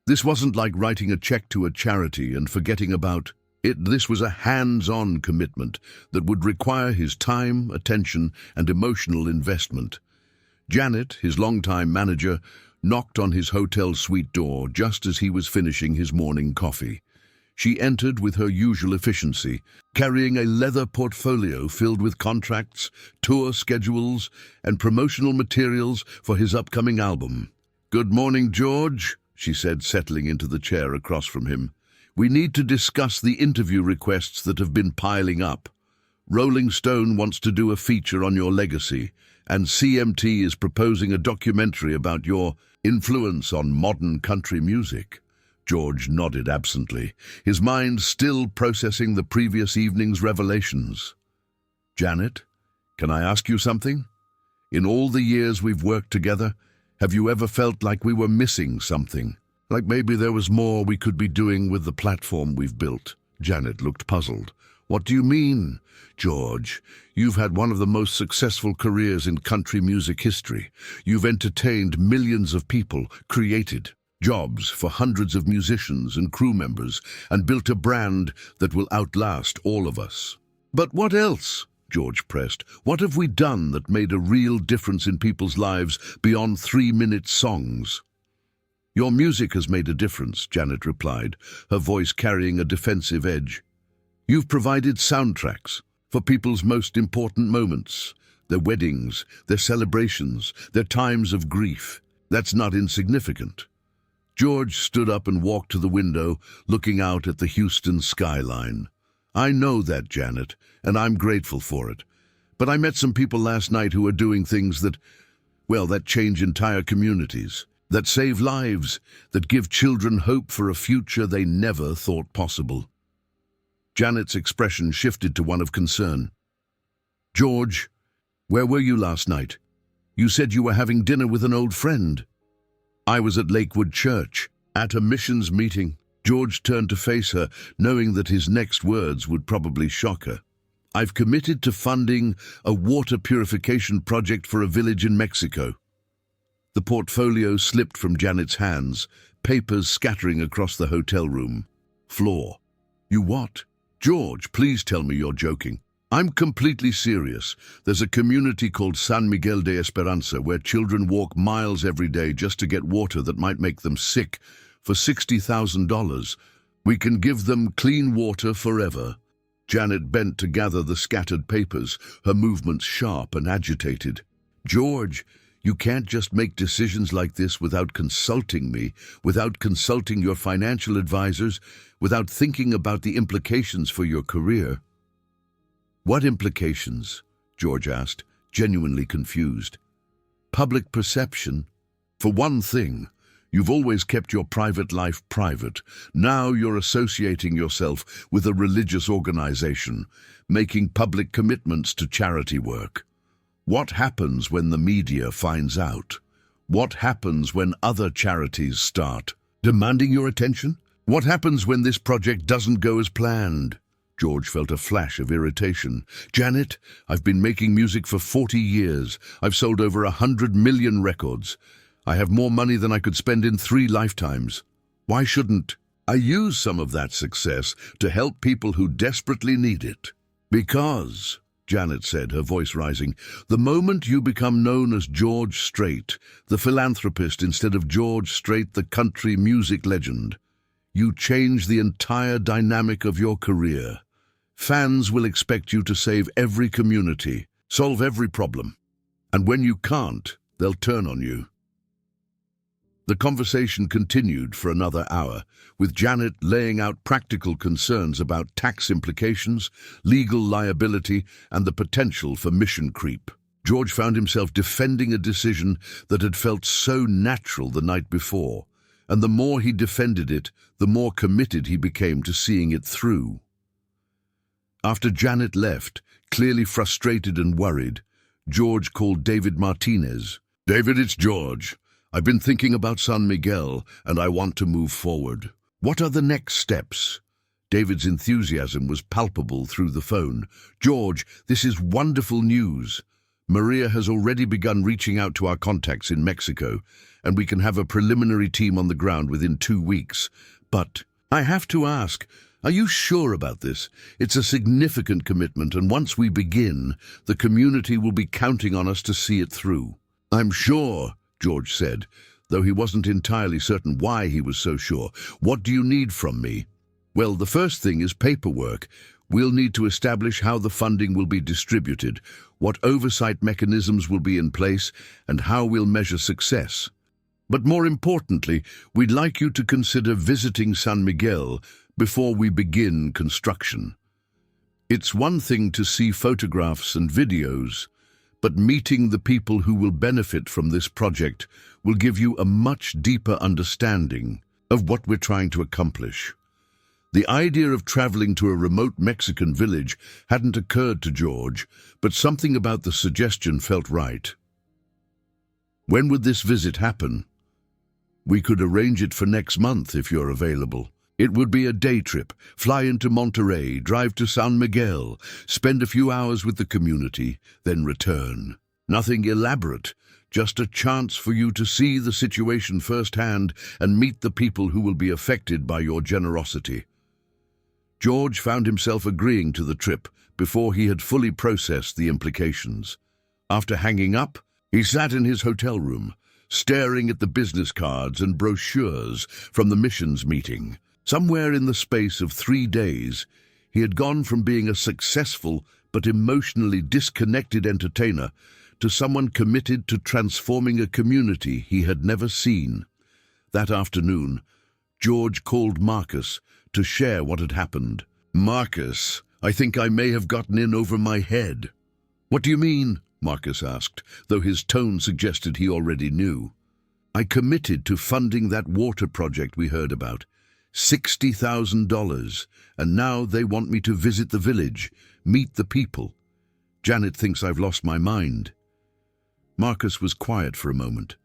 This wasn't like writing a check to a charity and forgetting about it. This was a hands-on commitment that would require his time, attention, and emotional investment. Janet, his longtime manager, knocked on his hotel suite door just as he was finishing his morning coffee. She entered with her usual efficiency, carrying a leather portfolio filled with contracts, tour schedules, and promotional materials for his upcoming album. "Good morning, George," she said, settling into the chair across from him. "We need to discuss the interview requests that have been piling up. Rolling Stone wants to do a feature on your legacy, and CMT is proposing a documentary about your influence on modern country music." George nodded absently, his mind still processing the previous evening's revelations. "Janet, can I ask you something? In all the years we've worked together, have you ever felt like we were missing something? Like maybe there was more we could be doing with the platform we've built?" Janet looked puzzled. What do you mean? George, you've had one of the most successful careers in country music history. You've entertained millions of people, created jobs for hundreds of musicians and crew members, and built a brand that will outlast all of us. But what else? George pressed. What have we done that made a real difference in people's lives beyond 3-minute songs? Your music has made a difference, Janet replied, her voice carrying a defensive edge. You've provided soundtracks for people's most important moments, their weddings, their celebrations, their times of grief. That's not insignificant. George stood up and walked to the window, looking out at the Houston skyline. I know that, Janet, and I'm grateful for it. But I met some people last night who are doing things that change entire communities, that save lives, that give children hope for a future they never thought possible. Janet's expression shifted to one of concern. George, where were you last night? You said you were having dinner with an old friend. I was at Lakewood Church, at a missions meeting. George turned to face her, knowing that his next words would probably shock her. I've committed to funding a water purification project for a village in Mexico. The portfolio slipped from Janet's hands, papers scattering across the hotel room floor. You what? George, please tell me you're joking. I'm completely serious. There's a community called San Miguel de Esperanza where children walk miles every day just to get water that might make them sick. For $60,000, we can give them clean water forever. Janet bent to gather the scattered papers, her movements sharp and agitated. George, you can't just make decisions like this without consulting me, without consulting your financial advisors, without thinking about the implications for your career. What implications? George asked, genuinely confused. Public perception. For one thing, you've always kept your private life private. Now you're associating yourself with a religious organization, making public commitments to charity work. What happens when the media finds out? What happens when other charities start demanding your attention? What happens when this project doesn't go as planned? George felt a flash of irritation. Janet, I've been making music for 40 years. I've sold over 100 million records. I have more money than I could spend in 3 lifetimes. Why shouldn't I use some of that success to help people who desperately need it? Because, Janet said, her voice rising, the moment you become known as George Strait, the philanthropist, instead of George Strait, the country music legend, you change the entire dynamic of your career. Fans will expect you to save every community, solve every problem. And when you can't, they'll turn on you. The conversation continued for another hour, with Janet laying out practical concerns about tax implications, legal liability, and the potential for mission creep. George found himself defending a decision that had felt so natural the night before, and the more he defended it, the more committed he became to seeing it through. After Janet left, clearly frustrated and worried, George called David Martinez. David, it's George. I've been thinking about San Miguel, and I want to move forward. What are the next steps? David's enthusiasm was palpable through the phone. George, this is wonderful news. Maria has already begun reaching out to our contacts in Mexico, and we can have a preliminary team on the ground within 2 weeks. But I have to ask, are you sure about this? It's a significant commitment, and once we begin, the community will be counting on us to see it through. I'm sure, George said, though he wasn't entirely certain why he was so sure. What do you need from me? Well, the first thing is paperwork. We'll need to establish how the funding will be distributed, what oversight mechanisms will be in place, and how we'll measure success. But more importantly, we'd like you to consider visiting San Miguel before we begin construction. It's one thing to see photographs and videos, but meeting the people who will benefit from this project will give you a much deeper understanding of what we're trying to accomplish. The idea of traveling to a remote Mexican village hadn't occurred to George, but something about the suggestion felt right. When would this visit happen? We could arrange it for next month if you're available. It would be a day trip, fly into Monterey, drive to San Miguel, spend a few hours with the community, then return. Nothing elaborate, just a chance for you to see the situation firsthand and meet the people who will be affected by your generosity. George found himself agreeing to the trip before he had fully processed the implications. After hanging up, he sat in his hotel room, staring at the business cards and brochures from the missions meeting. Somewhere in the space of 3 days, he had gone from being a successful but emotionally disconnected entertainer to someone committed to transforming a community he had never seen. That afternoon, George called Marcus to share what had happened. "Marcus, I think I may have gotten in over my head." "What do you mean?" Marcus asked, though his tone suggested he already knew. "I committed to funding that water project we heard about. $60,000, and now they want me to visit the village, meet the people. Janet thinks I've lost my mind." Marcus was quiet for a moment.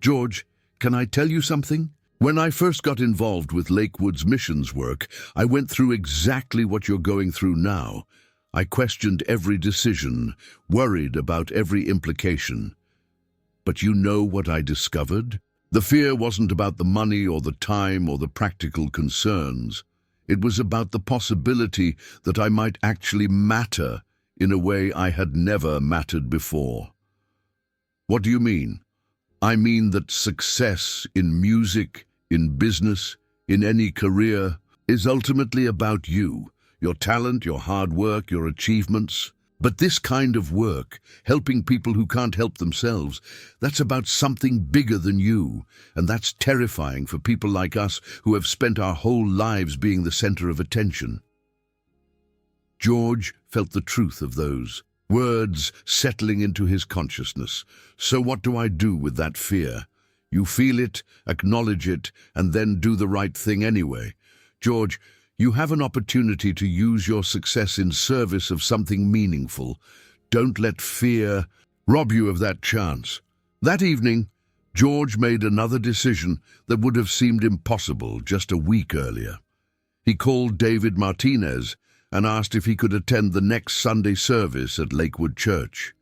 "George, can I tell you something? When I first got involved with Lakewood's missions work, I went through exactly what you're going through now. I questioned every decision, worried about every implication. But you know what I discovered? The fear wasn't about the money or the time or the practical concerns. It was about the possibility that I might actually matter in a way I had never mattered before." "What do you mean?" "I mean that success in music, in business, in any career, is ultimately about you, your talent, your hard work, your achievements. But this kind of work, helping people who can't help themselves, that's about something bigger than you, and that's terrifying for people like us who have spent our whole lives being the center of attention." George felt the truth of those words settling into his consciousness. "So what do I do with that fear?" "You feel it, acknowledge it, and then do the right thing anyway. George, you have an opportunity to use your success in service of something meaningful. Don't let fear rob you of that chance." That evening, George made another decision that would have seemed impossible just a week earlier. He called David Martinez and asked if he could attend the next Sunday service at Lakewood Church.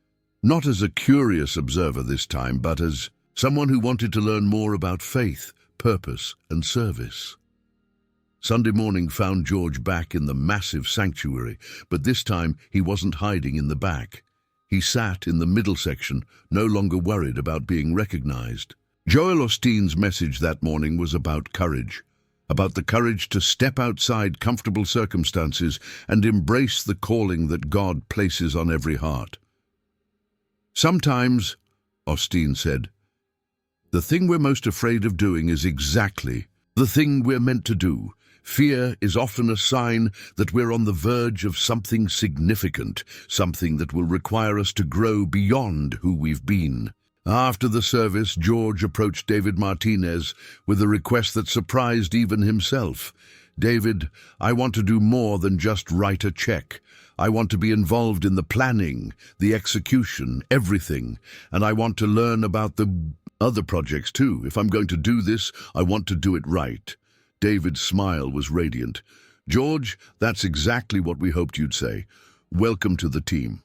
Not as a curious observer this time, but as someone who wanted to learn more about faith, purpose, and service. Sunday morning found George back in the massive sanctuary, but this time he wasn't hiding in the back. He sat in the middle section, no longer worried about being recognized. Joel Osteen's message that morning was about courage. About the courage to step outside comfortable circumstances and embrace the calling that God places on every heart. "Sometimes," Osteen said, "the thing we're most afraid of doing is exactly the thing we're meant to do. Fear is often a sign that we're on the verge of something significant, something that will require us to grow beyond who we've been." After the service, George approached David Martinez with a request that surprised even himself. "David, I want to do more than just write a check. I want to be involved in the planning, the execution, everything, and I want to learn about the other projects too. If I'm going to do this, I want to do it right." David's smile was radiant. "George, that's exactly what we hoped you'd say. Welcome to the team."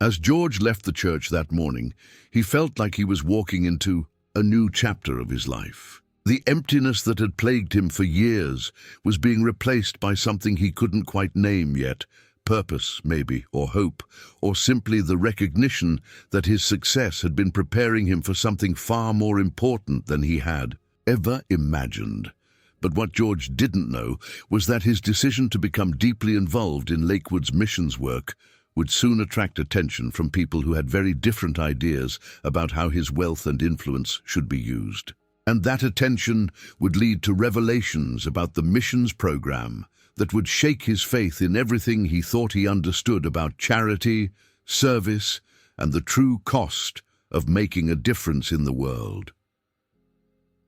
As George left the church that morning, he felt like he was walking into a new chapter of his life. The emptiness that had plagued him for years was being replaced by something he couldn't quite name yet. Purpose, maybe, or hope, or simply the recognition that his success had been preparing him for something far more important than he had ever imagined. But what George didn't know was that his decision to become deeply involved in Lakewood's missions work would soon attract attention from people who had very different ideas about how his wealth and influence should be used. And that attention would lead to revelations about the missions program that would shake his faith in everything he thought he understood about charity, service, and the true cost of making a difference in the world.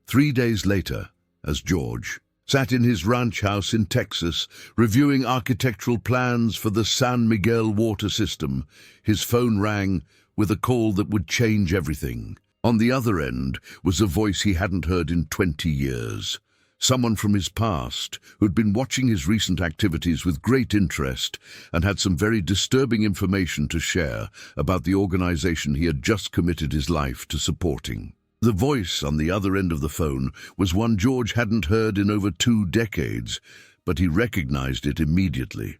3 days later, as George sat in his ranch house in Texas, reviewing architectural plans for the San Miguel water system, his phone rang with a call that would change everything. On the other end was a voice he hadn't heard in 20 years. someone from his past who'd been watching his recent activities with great interest and had some very disturbing information to share about the organization he had just committed his life to supporting. The voice on the other end of the phone was one George hadn't heard in over 2 decades, but he recognized it immediately.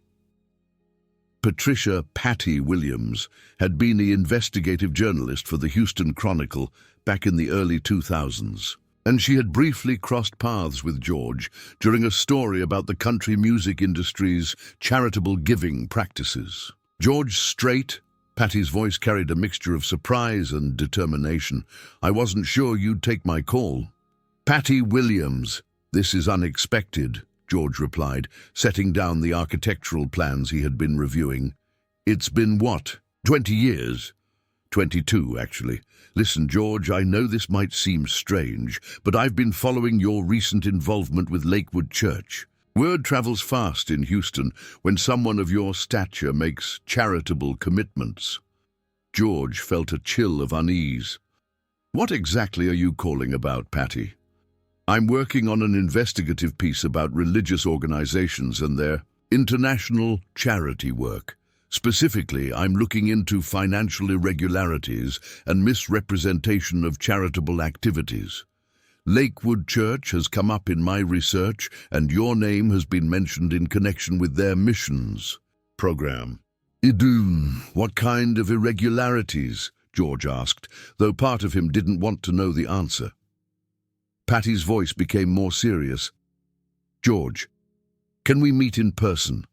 Patricia "Patty" Williams had been the investigative journalist for the Houston Chronicle back in the early 2000s. And she had briefly crossed paths with George during a story about the country music industry's charitable giving practices. George Strait, Patty's voice carried a mixture of surprise and determination. "I wasn't sure you'd take my call." "Patty Williams, this is unexpected," George replied, setting down the architectural plans he had been reviewing. "It's been what, 20 years? 22, actually. Listen, George, I know this might seem strange, but I've been following your recent involvement with Lakewood Church. Word travels fast in Houston when someone of your stature makes charitable commitments." George felt a chill of unease. "What exactly are you calling about, Patty?" "I'm working on an investigative piece about religious organizations and their international charity work. Specifically, I'm looking into financial irregularities and misrepresentation of charitable activities. Lakewood Church has come up in my research, and your name has been mentioned in connection with their missions program." "What kind of irregularities?" George asked, though part of him didn't want to know the answer. Patty's voice became more serious. "George, can we meet in person?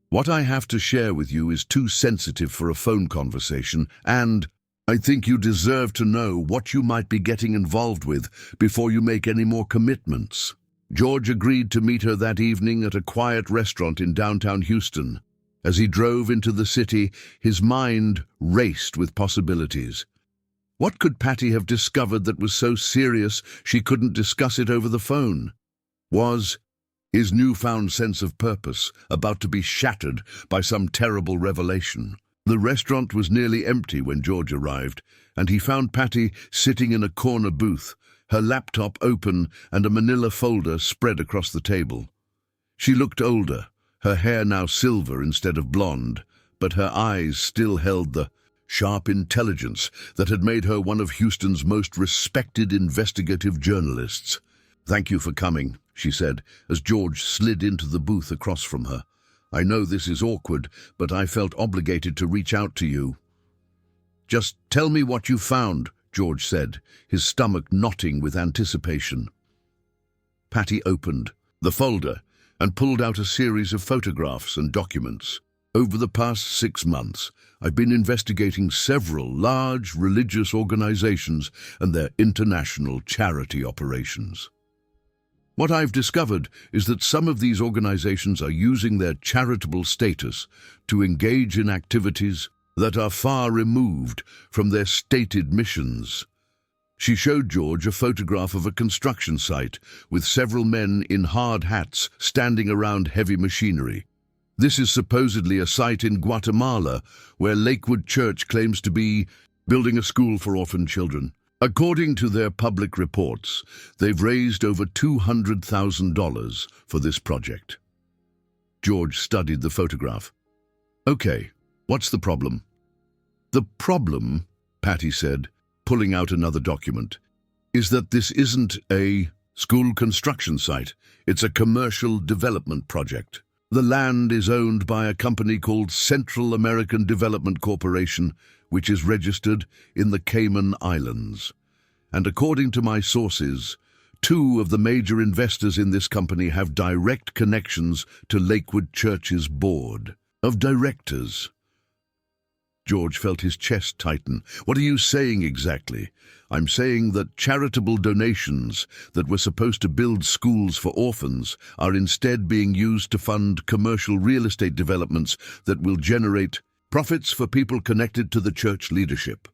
What I have to share with you is too sensitive for a phone conversation, and I think you deserve to know what you might be getting involved with before you make any more commitments." George agreed to meet her that evening at a quiet restaurant in downtown Houston. As he drove into the city, his mind raced with possibilities. What could Patty have discovered that was so serious she couldn't discuss it over the phone? Was his newfound sense of purpose about to be shattered by some terrible revelation? The restaurant was nearly empty when George arrived, and he found Patty sitting in a corner booth, her laptop open and a manila folder spread across the table. She looked older, her hair now silver instead of blonde, but her eyes still held the sharp intelligence that had made her one of Houston's most respected investigative journalists. "Thank you for coming," she said, as George slid into the booth across from her. "I know this is awkward, but I felt obligated to reach out to you." "Just tell me what you found," George said, his stomach knotting with anticipation. Patty opened the folder and pulled out a series of photographs and documents. "Over the past 6 months, I've been investigating several large religious organizations and their international charity operations. What I've discovered is that some of these organizations are using their charitable status to engage in activities that are far removed from their stated missions." She showed George a photograph of a construction site with several men in hard hats standing around heavy machinery. "This is supposedly a site in Guatemala where Lakewood Church claims to be building a school for orphan children. According to their public reports, they've raised over $200,000 for this project." George studied the photograph. "Okay, what's the problem?" "The problem," Patty said, pulling out another document, "is that this isn't a school construction site. It's a commercial development project. The land is owned by a company called Central American Development Corporation, which is registered in the Cayman Islands. And according to my sources, 2 of the major investors in this company have direct connections to Lakewood Church's board of directors." George felt his chest tighten. "What are you saying exactly?" "I'm saying that charitable donations that were supposed to build schools for orphans are instead being used to fund commercial real estate developments that will generate profits for people connected to the church leadership."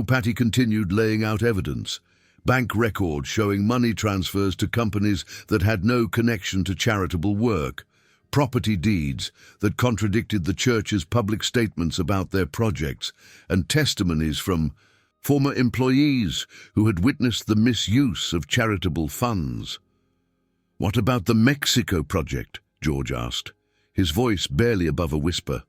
Patty continued laying out evidence. Bank records showing money transfers to companies that had no connection to charitable work. Property deeds that contradicted the church's public statements about their projects, and testimonies from former employees who had witnessed the misuse of charitable funds. "What about the Mexico project?" George asked, his voice barely above a whisper.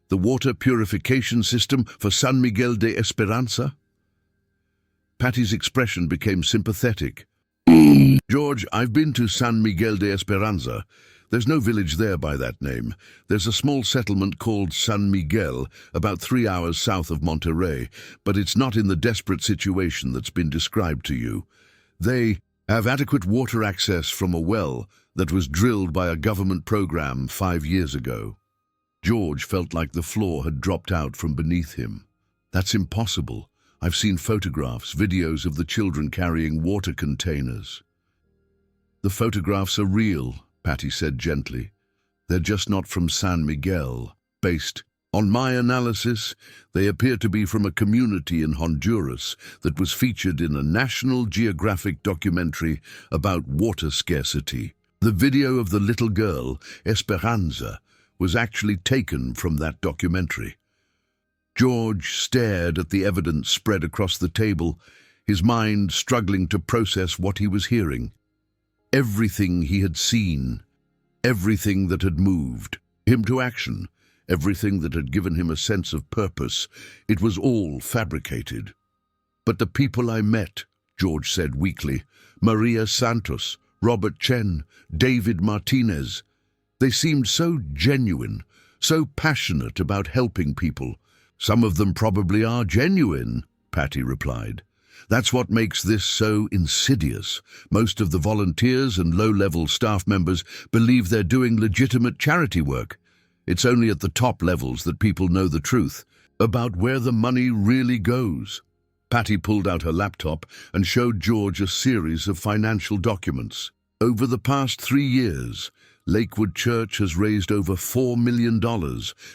"The water purification system for San Miguel de Esperanza?" Patty's expression became sympathetic. "George, I've been to San Miguel de Esperanza. There's no village there by that name. There's a small settlement called San Miguel, about 3 hours south of Monterrey, but it's not in the desperate situation that's been described to you. They have adequate water access from a well that was drilled by a government program 5 years ago." George felt like the floor had dropped out from beneath him. "That's impossible. I've seen photographs, videos of the children carrying water containers." "The photographs are real," Patty said gently. "They're just not from San Miguel. Based on my analysis, they appear to be from a community in Honduras that was featured in a National Geographic documentary about water scarcity. The video of the little girl, Esperanza, was actually taken from that documentary." George stared at the evidence spread across the table, his mind struggling to process what he was hearing. Everything he had seen, everything that had moved him to action, everything that had given him a sense of purpose, it was all fabricated. "But the people I met," George said weakly, "Maria Santos, Robert Chen, David Martinez, they seemed so genuine, so passionate about helping people." "Some of them probably are genuine," Patty replied. "That's what makes this so insidious. Most of the volunteers and low-level staff members believe they're doing legitimate charity work. It's only at the top levels that people know the truth about where the money really goes." Patty pulled out her laptop and showed George a series of financial documents. "Over the past 3 years, Lakewood Church has raised over $4 million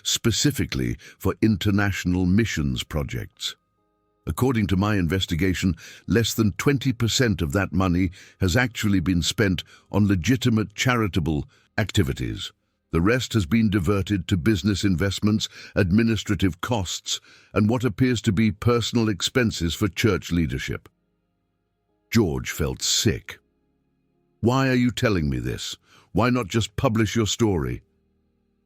specifically for international missions projects. According to my investigation, less than 20% of that money has actually been spent on legitimate charitable activities. The rest has been diverted to business investments, administrative costs, and what appears to be personal expenses for church leadership." George felt sick. "Why are you telling me this? Why not just publish your story?"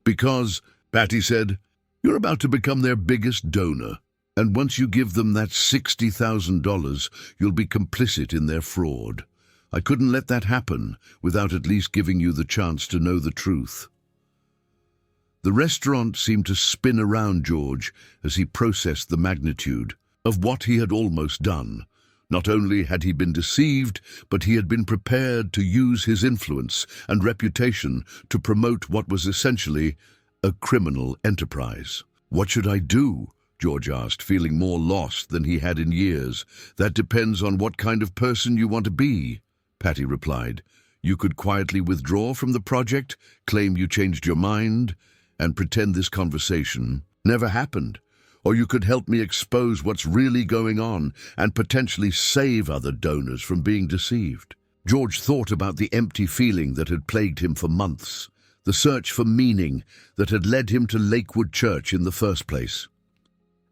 "Because," Patty said, "you're about to become their biggest donor, and once you give them that $60,000, you'll be complicit in their fraud. I couldn't let that happen without at least giving you the chance to know the truth." The restaurant seemed to spin around George as he processed the magnitude of what he had almost done. Not only had he been deceived, but he had been prepared to use his influence and reputation to promote what was essentially a criminal enterprise. "What should I do?" George asked, feeling more lost than he had in years. "That depends on what kind of person you want to be," Patty replied. "You could quietly withdraw from the project, claim you changed your mind, and pretend this conversation never happened. Or you could help me expose what's really going on and potentially save other donors from being deceived." George thought about the empty feeling that had plagued him for months, the search for meaning that had led him to Lakewood Church in the first place.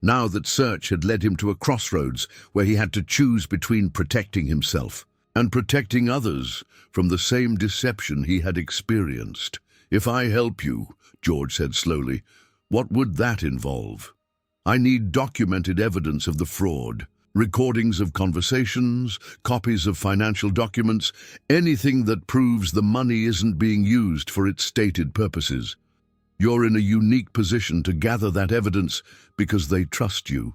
Now that search had led him to a crossroads where he had to choose between protecting himself and protecting others from the same deception he had experienced. "If I help you," George said slowly, "what would that involve?" "I need documented evidence of the fraud, recordings of conversations, copies of financial documents, anything that proves the money isn't being used for its stated purposes. You're in a unique position to gather that evidence because they trust you."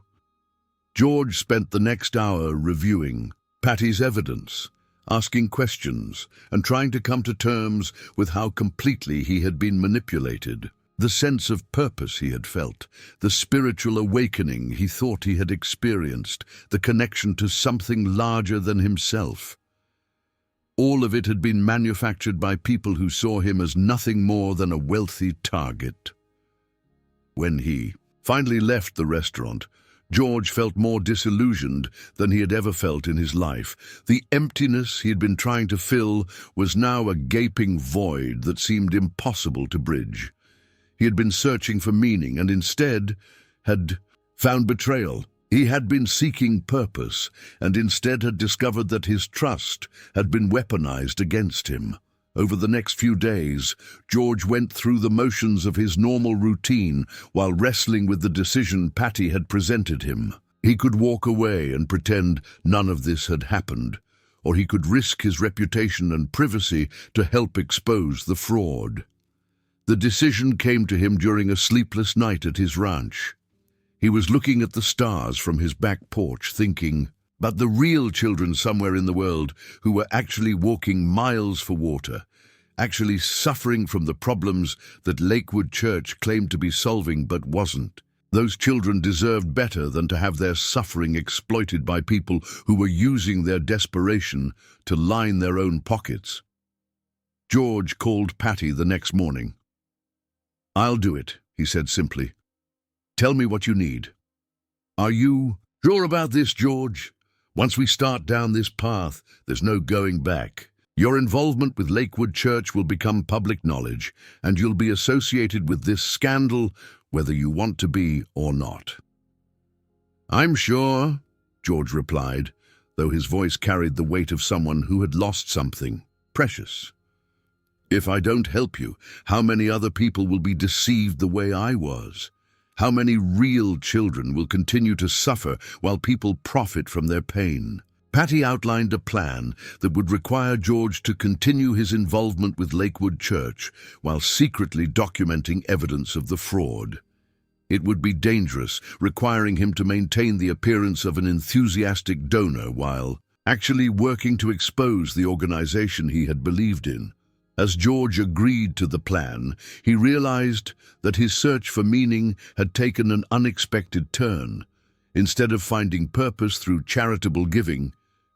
George spent the next hour reviewing Patty's evidence, asking questions, and trying to come to terms with how completely he had been manipulated. The sense of purpose he had felt, the spiritual awakening he thought he had experienced, the connection to something larger than himself. All of it had been manufactured by people who saw him as nothing more than a wealthy target. When he finally left the restaurant, George felt more disillusioned than he had ever felt in his life. The emptiness he had been trying to fill was now a gaping void that seemed impossible to bridge. He had been searching for meaning and instead had found betrayal, He had been seeking purpose, and instead had discovered that his trust had been weaponized against him. Over the next few days, George went through the motions of his normal routine while wrestling with the decision Patty had presented him. He could walk away and pretend none of this had happened, or he could risk his reputation and privacy to help expose the fraud. The decision came to him during a sleepless night at his ranch. He was looking at the stars from his back porch, thinking, but the real children somewhere in the world who were actually walking miles for water, actually suffering from the problems that Lakewood Church claimed to be solving but wasn't. Those children deserved better than to have their suffering exploited by people who were using their desperation to line their own pockets. George called Patty the next morning. "I'll do it," he said simply. "Tell me what you need." "Are you sure about this, George? Once we start down this path, there's no going back. Your involvement with Lakewood Church will become public knowledge, and you'll be associated with this scandal whether you want to be or not." "I'm sure," George replied, though his voice carried the weight of someone who had lost something precious. "If I don't help you, how many other people will be deceived the way I was? How many real children will continue to suffer while people profit from their pain?" Patty outlined a plan that would require George to continue his involvement with Lakewood Church while secretly documenting evidence of the fraud. It would be dangerous, requiring him to maintain the appearance of an enthusiastic donor while actually working to expose the organization he had believed in. As George agreed to the plan, he realized that his search for meaning had taken an unexpected turn. Instead of finding purpose through charitable giving,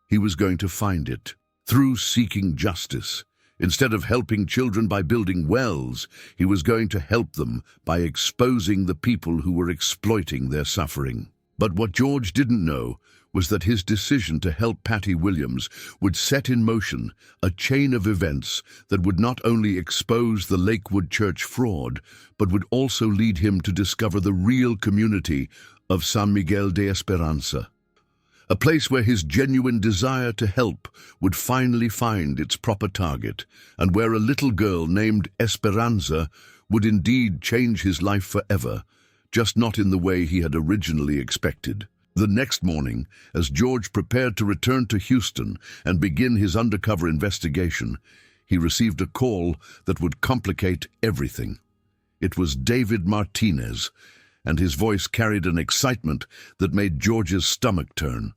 he was going to find it through seeking justice. Instead of helping children by building wells, he was going to help them by exposing the people who were exploiting their suffering. But what George didn't know was that his decision to help Patty Williams would set in motion a chain of events that would not only expose the Lakewood Church fraud, but would also lead him to discover the real community of San Miguel de Esperanza, a place where his genuine desire to help would finally find its proper target, and where a little girl named Esperanza would indeed change his life forever, just not in the way he had originally expected. The next morning, as George prepared to return to Houston and begin his undercover investigation, he received a call that would complicate everything. It was David Martinez, and his voice carried an excitement that made George's stomach turn.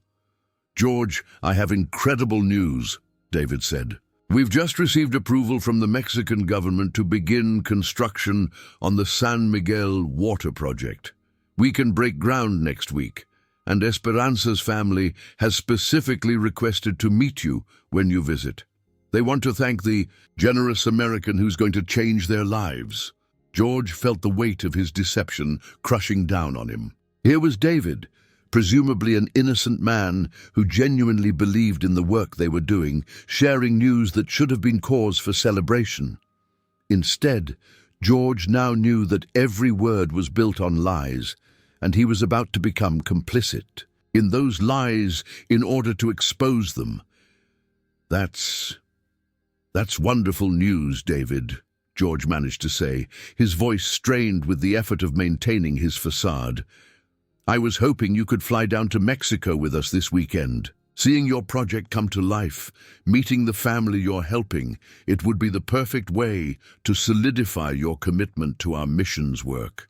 "George, I have incredible news," David said. "We've just received approval from the Mexican government to begin construction on the San Miguel water project. We can break ground next week, and Esperanza's family has specifically requested to meet you when you visit. They want to thank the generous American who's going to change their lives." George felt the weight of his deception crushing down on him. Here was David, presumably an innocent man who genuinely believed in the work they were doing, sharing news that should have been cause for celebration. Instead, George now knew that every word was built on lies, and he was about to become complicit in those lies in order to expose them. That's wonderful news, David," George managed to say, his voice strained with the effort of maintaining his facade. "I was hoping you could fly down to Mexico with us this weekend. Seeing your project come to life, meeting the family you're helping, it would be the perfect way to solidify your commitment to our missions work."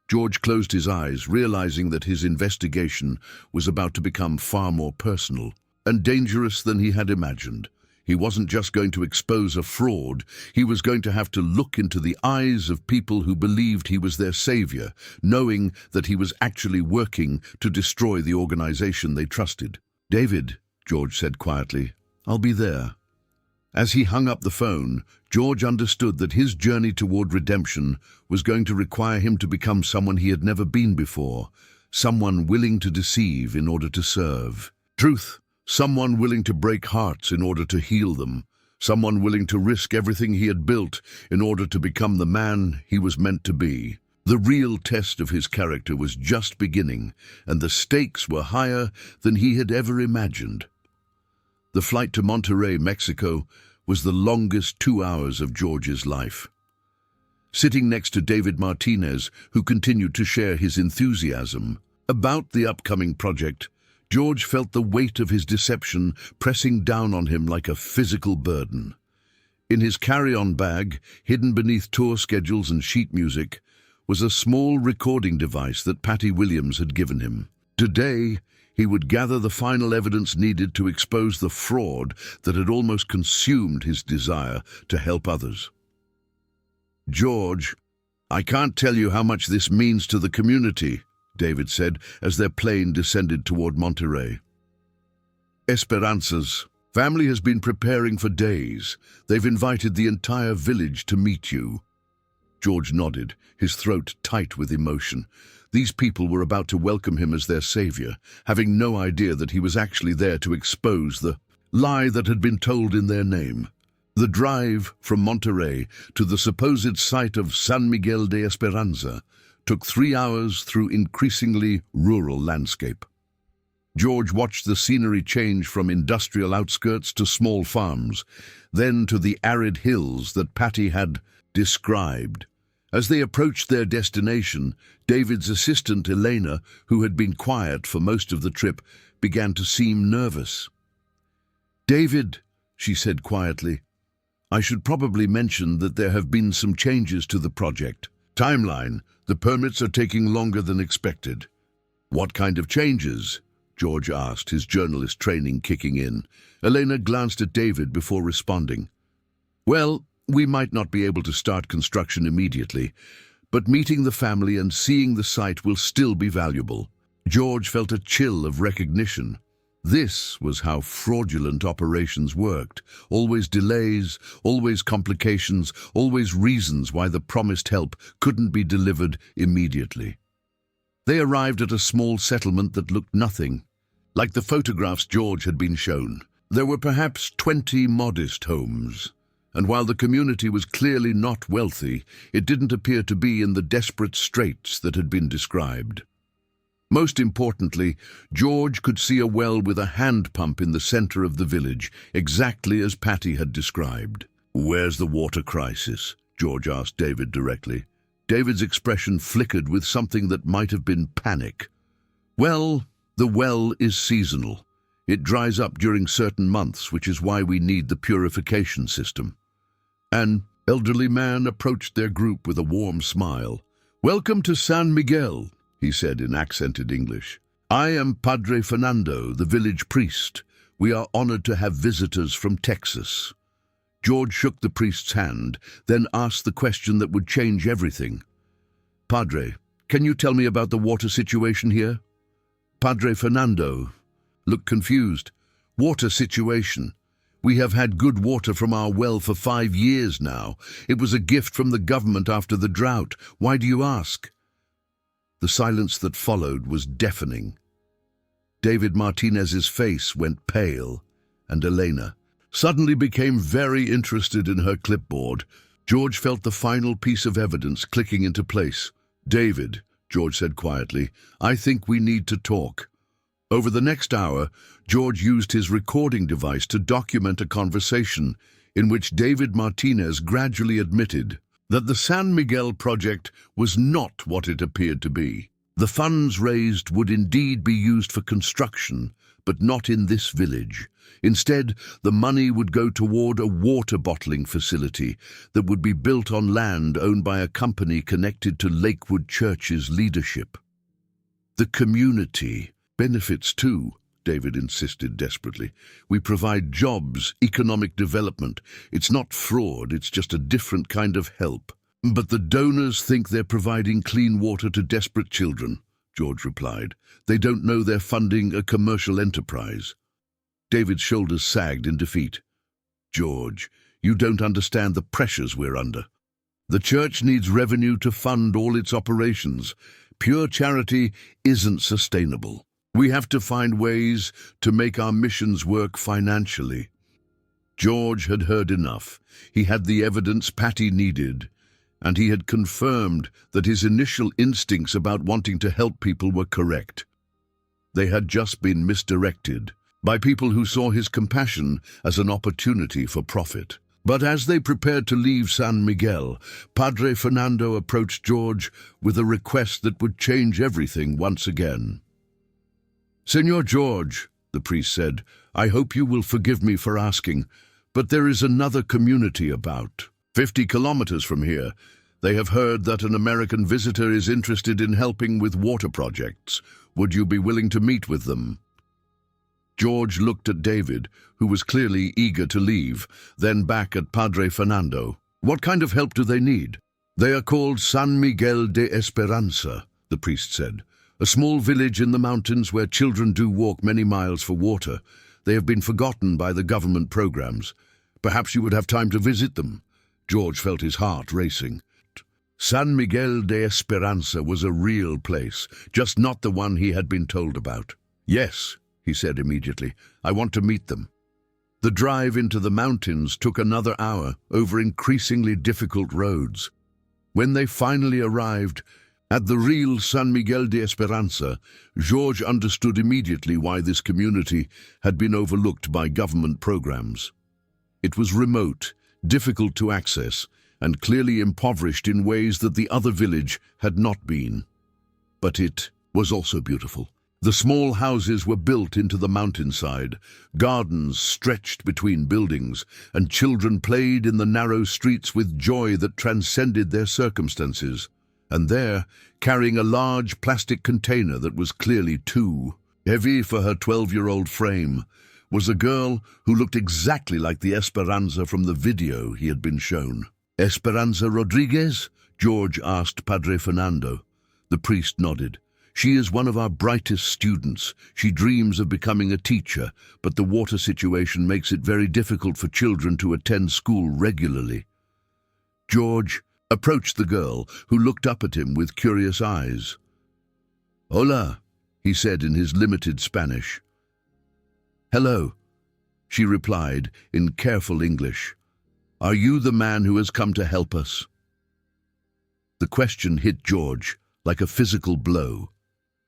George closed his eyes, realizing that his investigation was about to become far more personal and dangerous than he had imagined. He wasn't just going to expose a fraud, he was going to have to look into the eyes of people who believed he was their savior, knowing that he was actually working to destroy the organization they trusted. "David," George said quietly, "I'll be there." As he hung up the phone, George understood that his journey toward redemption was going to require him to become someone he had never been before, someone willing to deceive in order to serve. Truth, someone willing to break hearts in order to heal them, someone willing to risk everything he had built in order to become the man he was meant to be. The real test of his character was just beginning, and the stakes were higher than he had ever imagined. The flight to Monterrey, Mexico, was the longest 2 hours of George's life. Sitting next to David Martinez, who continued to share his enthusiasm about the upcoming project, George felt the weight of his deception pressing down on him like a physical burden. In his carry-on bag, hidden beneath tour schedules and sheet music, was a small recording device that Patty Williams had given him. Today, he would gather the final evidence needed to expose the fraud that had almost consumed his desire to help others. "George, I can't tell you how much this means to the community," David said as their plane descended toward Monterrey. "Esperanza's family has been preparing for days. They've invited the entire village to meet you." George nodded, his throat tight with emotion. These people were about to welcome him as their savior, having no idea that he was actually there to expose the lie that had been told in their name. The drive from Monterrey to the supposed site of San Miguel de Esperanza took 3 hours through increasingly rural landscape. George watched the scenery change from industrial outskirts to small farms, then to the arid hills that Patty had described. As they approached their destination, David's assistant Elena, who had been quiet for most of the trip, began to seem nervous. "David," she said quietly, "I should probably mention that there have been some changes to the project. Timeline, the permits are taking longer than expected." "What kind of changes?" George asked, his journalist training kicking in. Elena glanced at David before responding. "Well, we might not be able to start construction immediately, but meeting the family and seeing the site will still be valuable." George felt a chill of recognition. This was how fraudulent operations worked. Always delays, always complications, always reasons why the promised help couldn't be delivered immediately. They arrived at a small settlement that looked nothing like the photographs George had been shown. There were perhaps 20 modest homes, and while the community was clearly not wealthy, it didn't appear to be in the desperate straits that had been described. Most importantly, George could see a well with a hand pump in the center of the village, exactly as Patty had described. "Where's the water crisis?" George asked David directly. David's expression flickered with something that might have been panic. "Well, the well is seasonal. It dries up during certain months, which is why we need the purification system." An elderly man approached their group with a warm smile. "Welcome to San Miguel," he said in accented English. "I am Padre Fernando, the village priest. We are honored to have visitors from Texas." George shook the priest's hand, then asked the question that would change everything. "Padre, can you tell me about the water situation here?" Padre Fernando looked confused. "Water situation? We have had good water from our well for 5 years now. It was a gift from the government after the drought. Why do you ask?" The silence that followed was deafening. David Martinez's face went pale, and Elena suddenly became very interested in her clipboard. George felt the final piece of evidence clicking into place. "David," George said quietly, "I think we need to talk." Over the next hour, George used his recording device to document a conversation in which David Martinez gradually admitted that the San Miguel project was not what it appeared to be. The funds raised would indeed be used for construction, but not in this village. Instead, the money would go toward a water bottling facility that would be built on land owned by a company connected to Lakewood Church's leadership. "The community benefits too," David insisted desperately. "We provide jobs, economic development. It's not fraud, it's just a different kind of help." "But the donors think they're providing clean water to desperate children," George replied. "They don't know they're funding a commercial enterprise." David's shoulders sagged in defeat. "George, you don't understand the pressures we're under. The church needs revenue to fund all its operations. Pure charity isn't sustainable. We have to find ways to make our missions work financially." George had heard enough. He had the evidence Patty needed, and he had confirmed that his initial instincts about wanting to help people were correct. They had just been misdirected by people who saw his compassion as an opportunity for profit. But as they prepared to leave San Miguel, Padre Fernando approached George with a request that would change everything once again. "Senor George," the priest said, "I hope you will forgive me for asking, but there is another community about 50 kilometers from here. They have heard that an American visitor is interested in helping with water projects. Would you be willing to meet with them?" George looked at David, who was clearly eager to leave, then back at Padre Fernando. "What kind of help do they need?" "They are called San Miguel de Esperanza," the priest said. "A small village in the mountains where children do walk many miles for water. They have been forgotten by the government programs. Perhaps you would have time to visit them." George felt his heart racing. San Miguel de Esperanza was a real place, just not the one he had been told about. "Yes," he said immediately, "I want to meet them." The drive into the mountains took another hour over increasingly difficult roads. When they finally arrived at the real San Miguel de Esperanza, George understood immediately why this community had been overlooked by government programs. It was remote, difficult to access, and clearly impoverished in ways that the other village had not been. But it was also beautiful. The small houses were built into the mountainside, gardens stretched between buildings, and children played in the narrow streets with joy that transcended their circumstances. And there, carrying a large plastic container that was clearly too heavy for her 12-year-old frame, was a girl who looked exactly like the Esperanza from the video he had been shown. "Esperanza Rodriguez?" George asked Padre Fernando. The priest nodded. "She is one of our brightest students. She dreams of becoming a teacher, but the water situation makes it very difficult for children to attend school regularly." George approached the girl, who looked up at him with curious eyes. "Hola," he said in his limited Spanish. "Hello," she replied in careful English. "Are you the man who has come to help us?" The question hit George like a physical blow.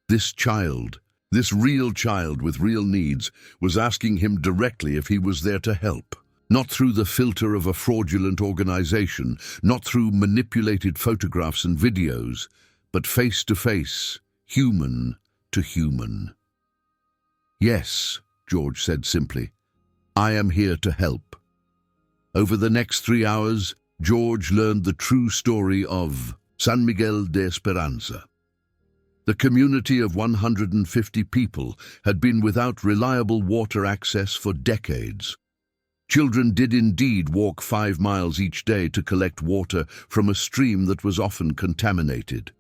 This child, this real child with real needs, was asking him directly if he was there to help. Not through the filter of a fraudulent organization, not through manipulated photographs and videos, but face to face, human to human. "Yes," George said simply, "I am here to help." Over the next 3 hours, George learned the true story of San Miguel de Esperanza. The community of 150 people had been without reliable water access for decades. Children did indeed walk 5 miles each day to collect water from a stream that was often contaminated.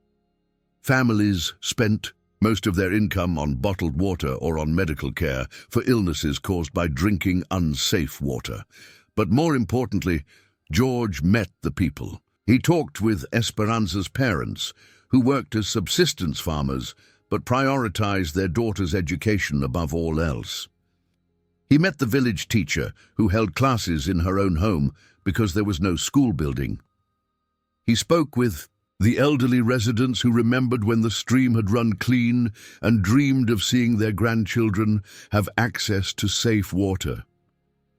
Families spent most of their income on bottled water or on medical care for illnesses caused by drinking unsafe water. But more importantly, George met the people. He talked with Esperanza's parents, who worked as subsistence farmers but prioritized their daughter's education above all else. He met the village teacher, who held classes in her own home because there was no school building. He spoke with the elderly residents who remembered when the stream had run clean and dreamed of seeing their grandchildren have access to safe water.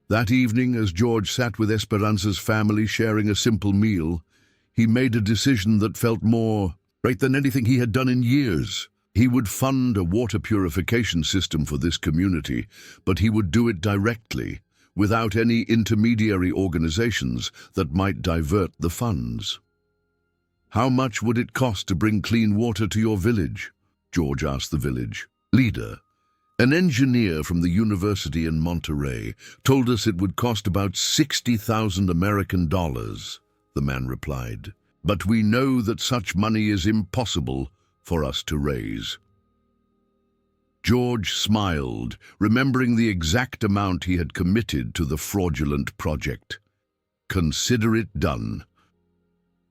That evening, as George sat with Esperanza's family sharing a simple meal, he made a decision that felt more right than anything he had done in years. He would fund a water purification system for this community, but he would do it directly, without any intermediary organizations that might divert the funds. "How much would it cost to bring clean water to your village?" George asked the village leader. "An engineer from the university in Monterey told us it would cost about $60,000 American dollars, the man replied. "But we know that such money is impossible for us to raise." George smiled, remembering the exact amount he had committed to the fraudulent project. Consider it done.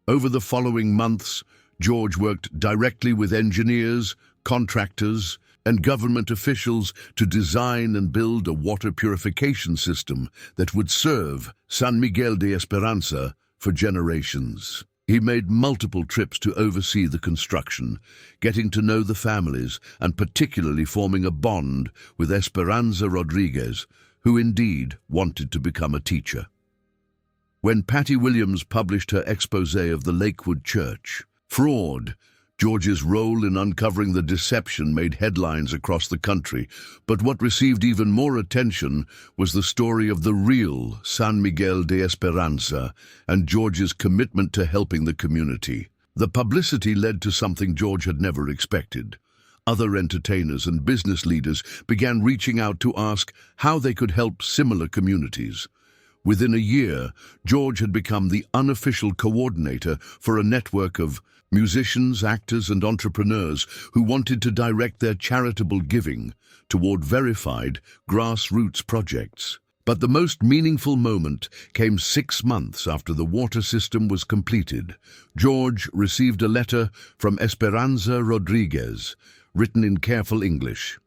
Over the following months, George worked directly with engineers, contractors, and government officials to design and build a water purification system that would serve San Miguel de Esperanza for generations. He made multiple trips to oversee the construction, getting to know the families and particularly forming a bond with Esperanza Rodriguez, who indeed wanted to become a teacher. When Patty Williams published her exposé of the Lakewood Church, Fraud, George's role in uncovering the deception made headlines across the country, but what received even more attention was the story of the real San Miguel de Esperanza and George's commitment to helping the community. The publicity led to something George had never expected. Other entertainers and business leaders began reaching out to ask how they could help similar communities. Within a year, George had become the unofficial coordinator for a network of musicians, actors, and entrepreneurs who wanted to direct their charitable giving toward verified grassroots projects. But the most meaningful moment came 6 months after the water system was completed. George received a letter from Esperanza Rodriguez, written in careful English.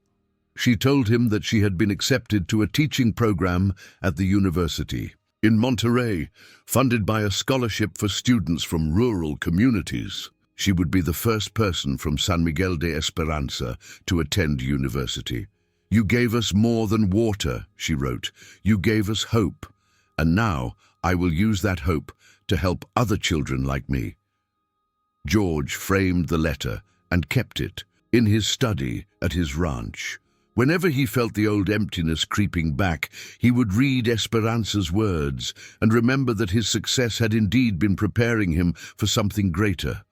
She told him that she had been accepted to a teaching program at the university in Monterrey, funded by a scholarship for students from rural communities. She would be the first person from San Miguel de Esperanza to attend university. "You gave us more than water," she wrote. "You gave us hope, and now I will use that hope to help other children like me." George framed the letter and kept it in his study at his ranch. Whenever he felt the old emptiness creeping back, he would read Esperanza's words and remember that his success had indeed been preparing him for something greater.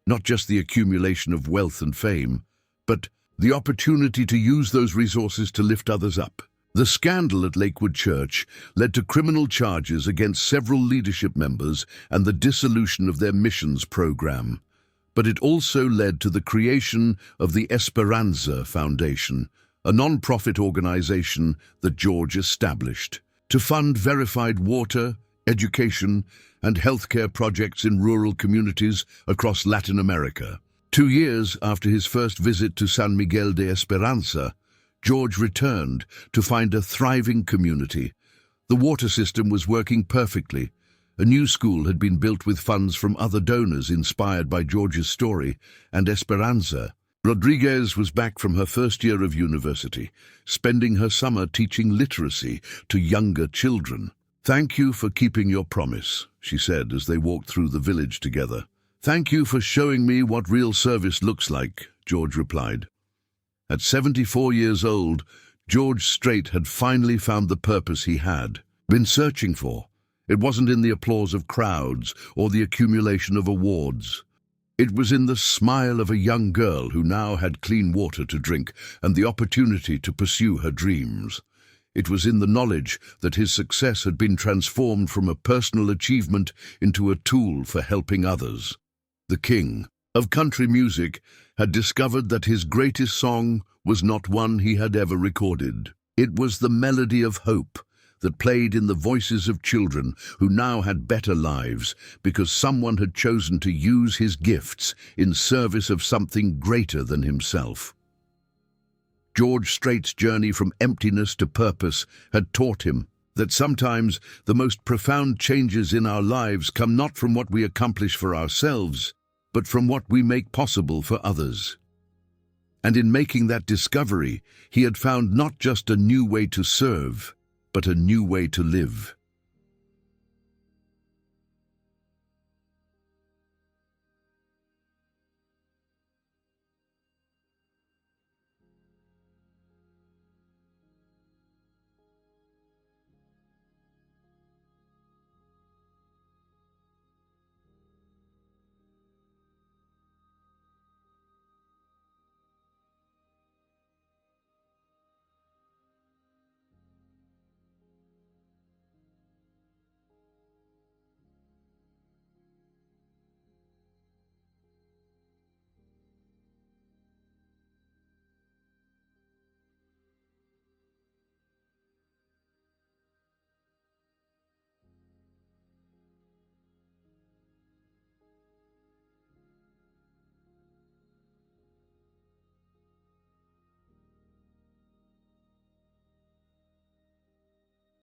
Not just the accumulation of wealth and fame, but the opportunity to use those resources to lift others up. The scandal at Lakewood Church led to criminal charges against several leadership members and the dissolution of their missions program. But it also led to the creation of the Esperanza Foundation, a non-profit organization that George established to fund verified water, education, and healthcare projects in rural communities across Latin America. 2 years after his first visit to San Miguel de Esperanza, George returned to find a thriving community. The water system was working perfectly. A new school had been built with funds from other donors inspired by George's story, and Esperanza Rodriguez was back from her first year of university, spending her summer teaching literacy to younger children. "Thank you for keeping your promise," she said as they walked through the village together. "Thank you for showing me what real service looks like," George replied. At 74 years old, George Strait had finally found the purpose he had been searching for. It wasn't in the applause of crowds or the accumulation of awards. It was in the smile of a young girl who now had clean water to drink and the opportunity to pursue her dreams. It was in the knowledge that his success had been transformed from a personal achievement into a tool for helping others. The king of country music had discovered that his greatest song was not one he had ever recorded. It was the melody of hope that played in the voices of children who now had better lives because someone had chosen to use his gifts in service of something greater than himself. George Strait's journey from emptiness to purpose had taught him that sometimes the most profound changes in our lives come not from what we accomplish for ourselves, but from what we make possible for others. And in making that discovery, he had found not just a new way to serve, but a new way to live.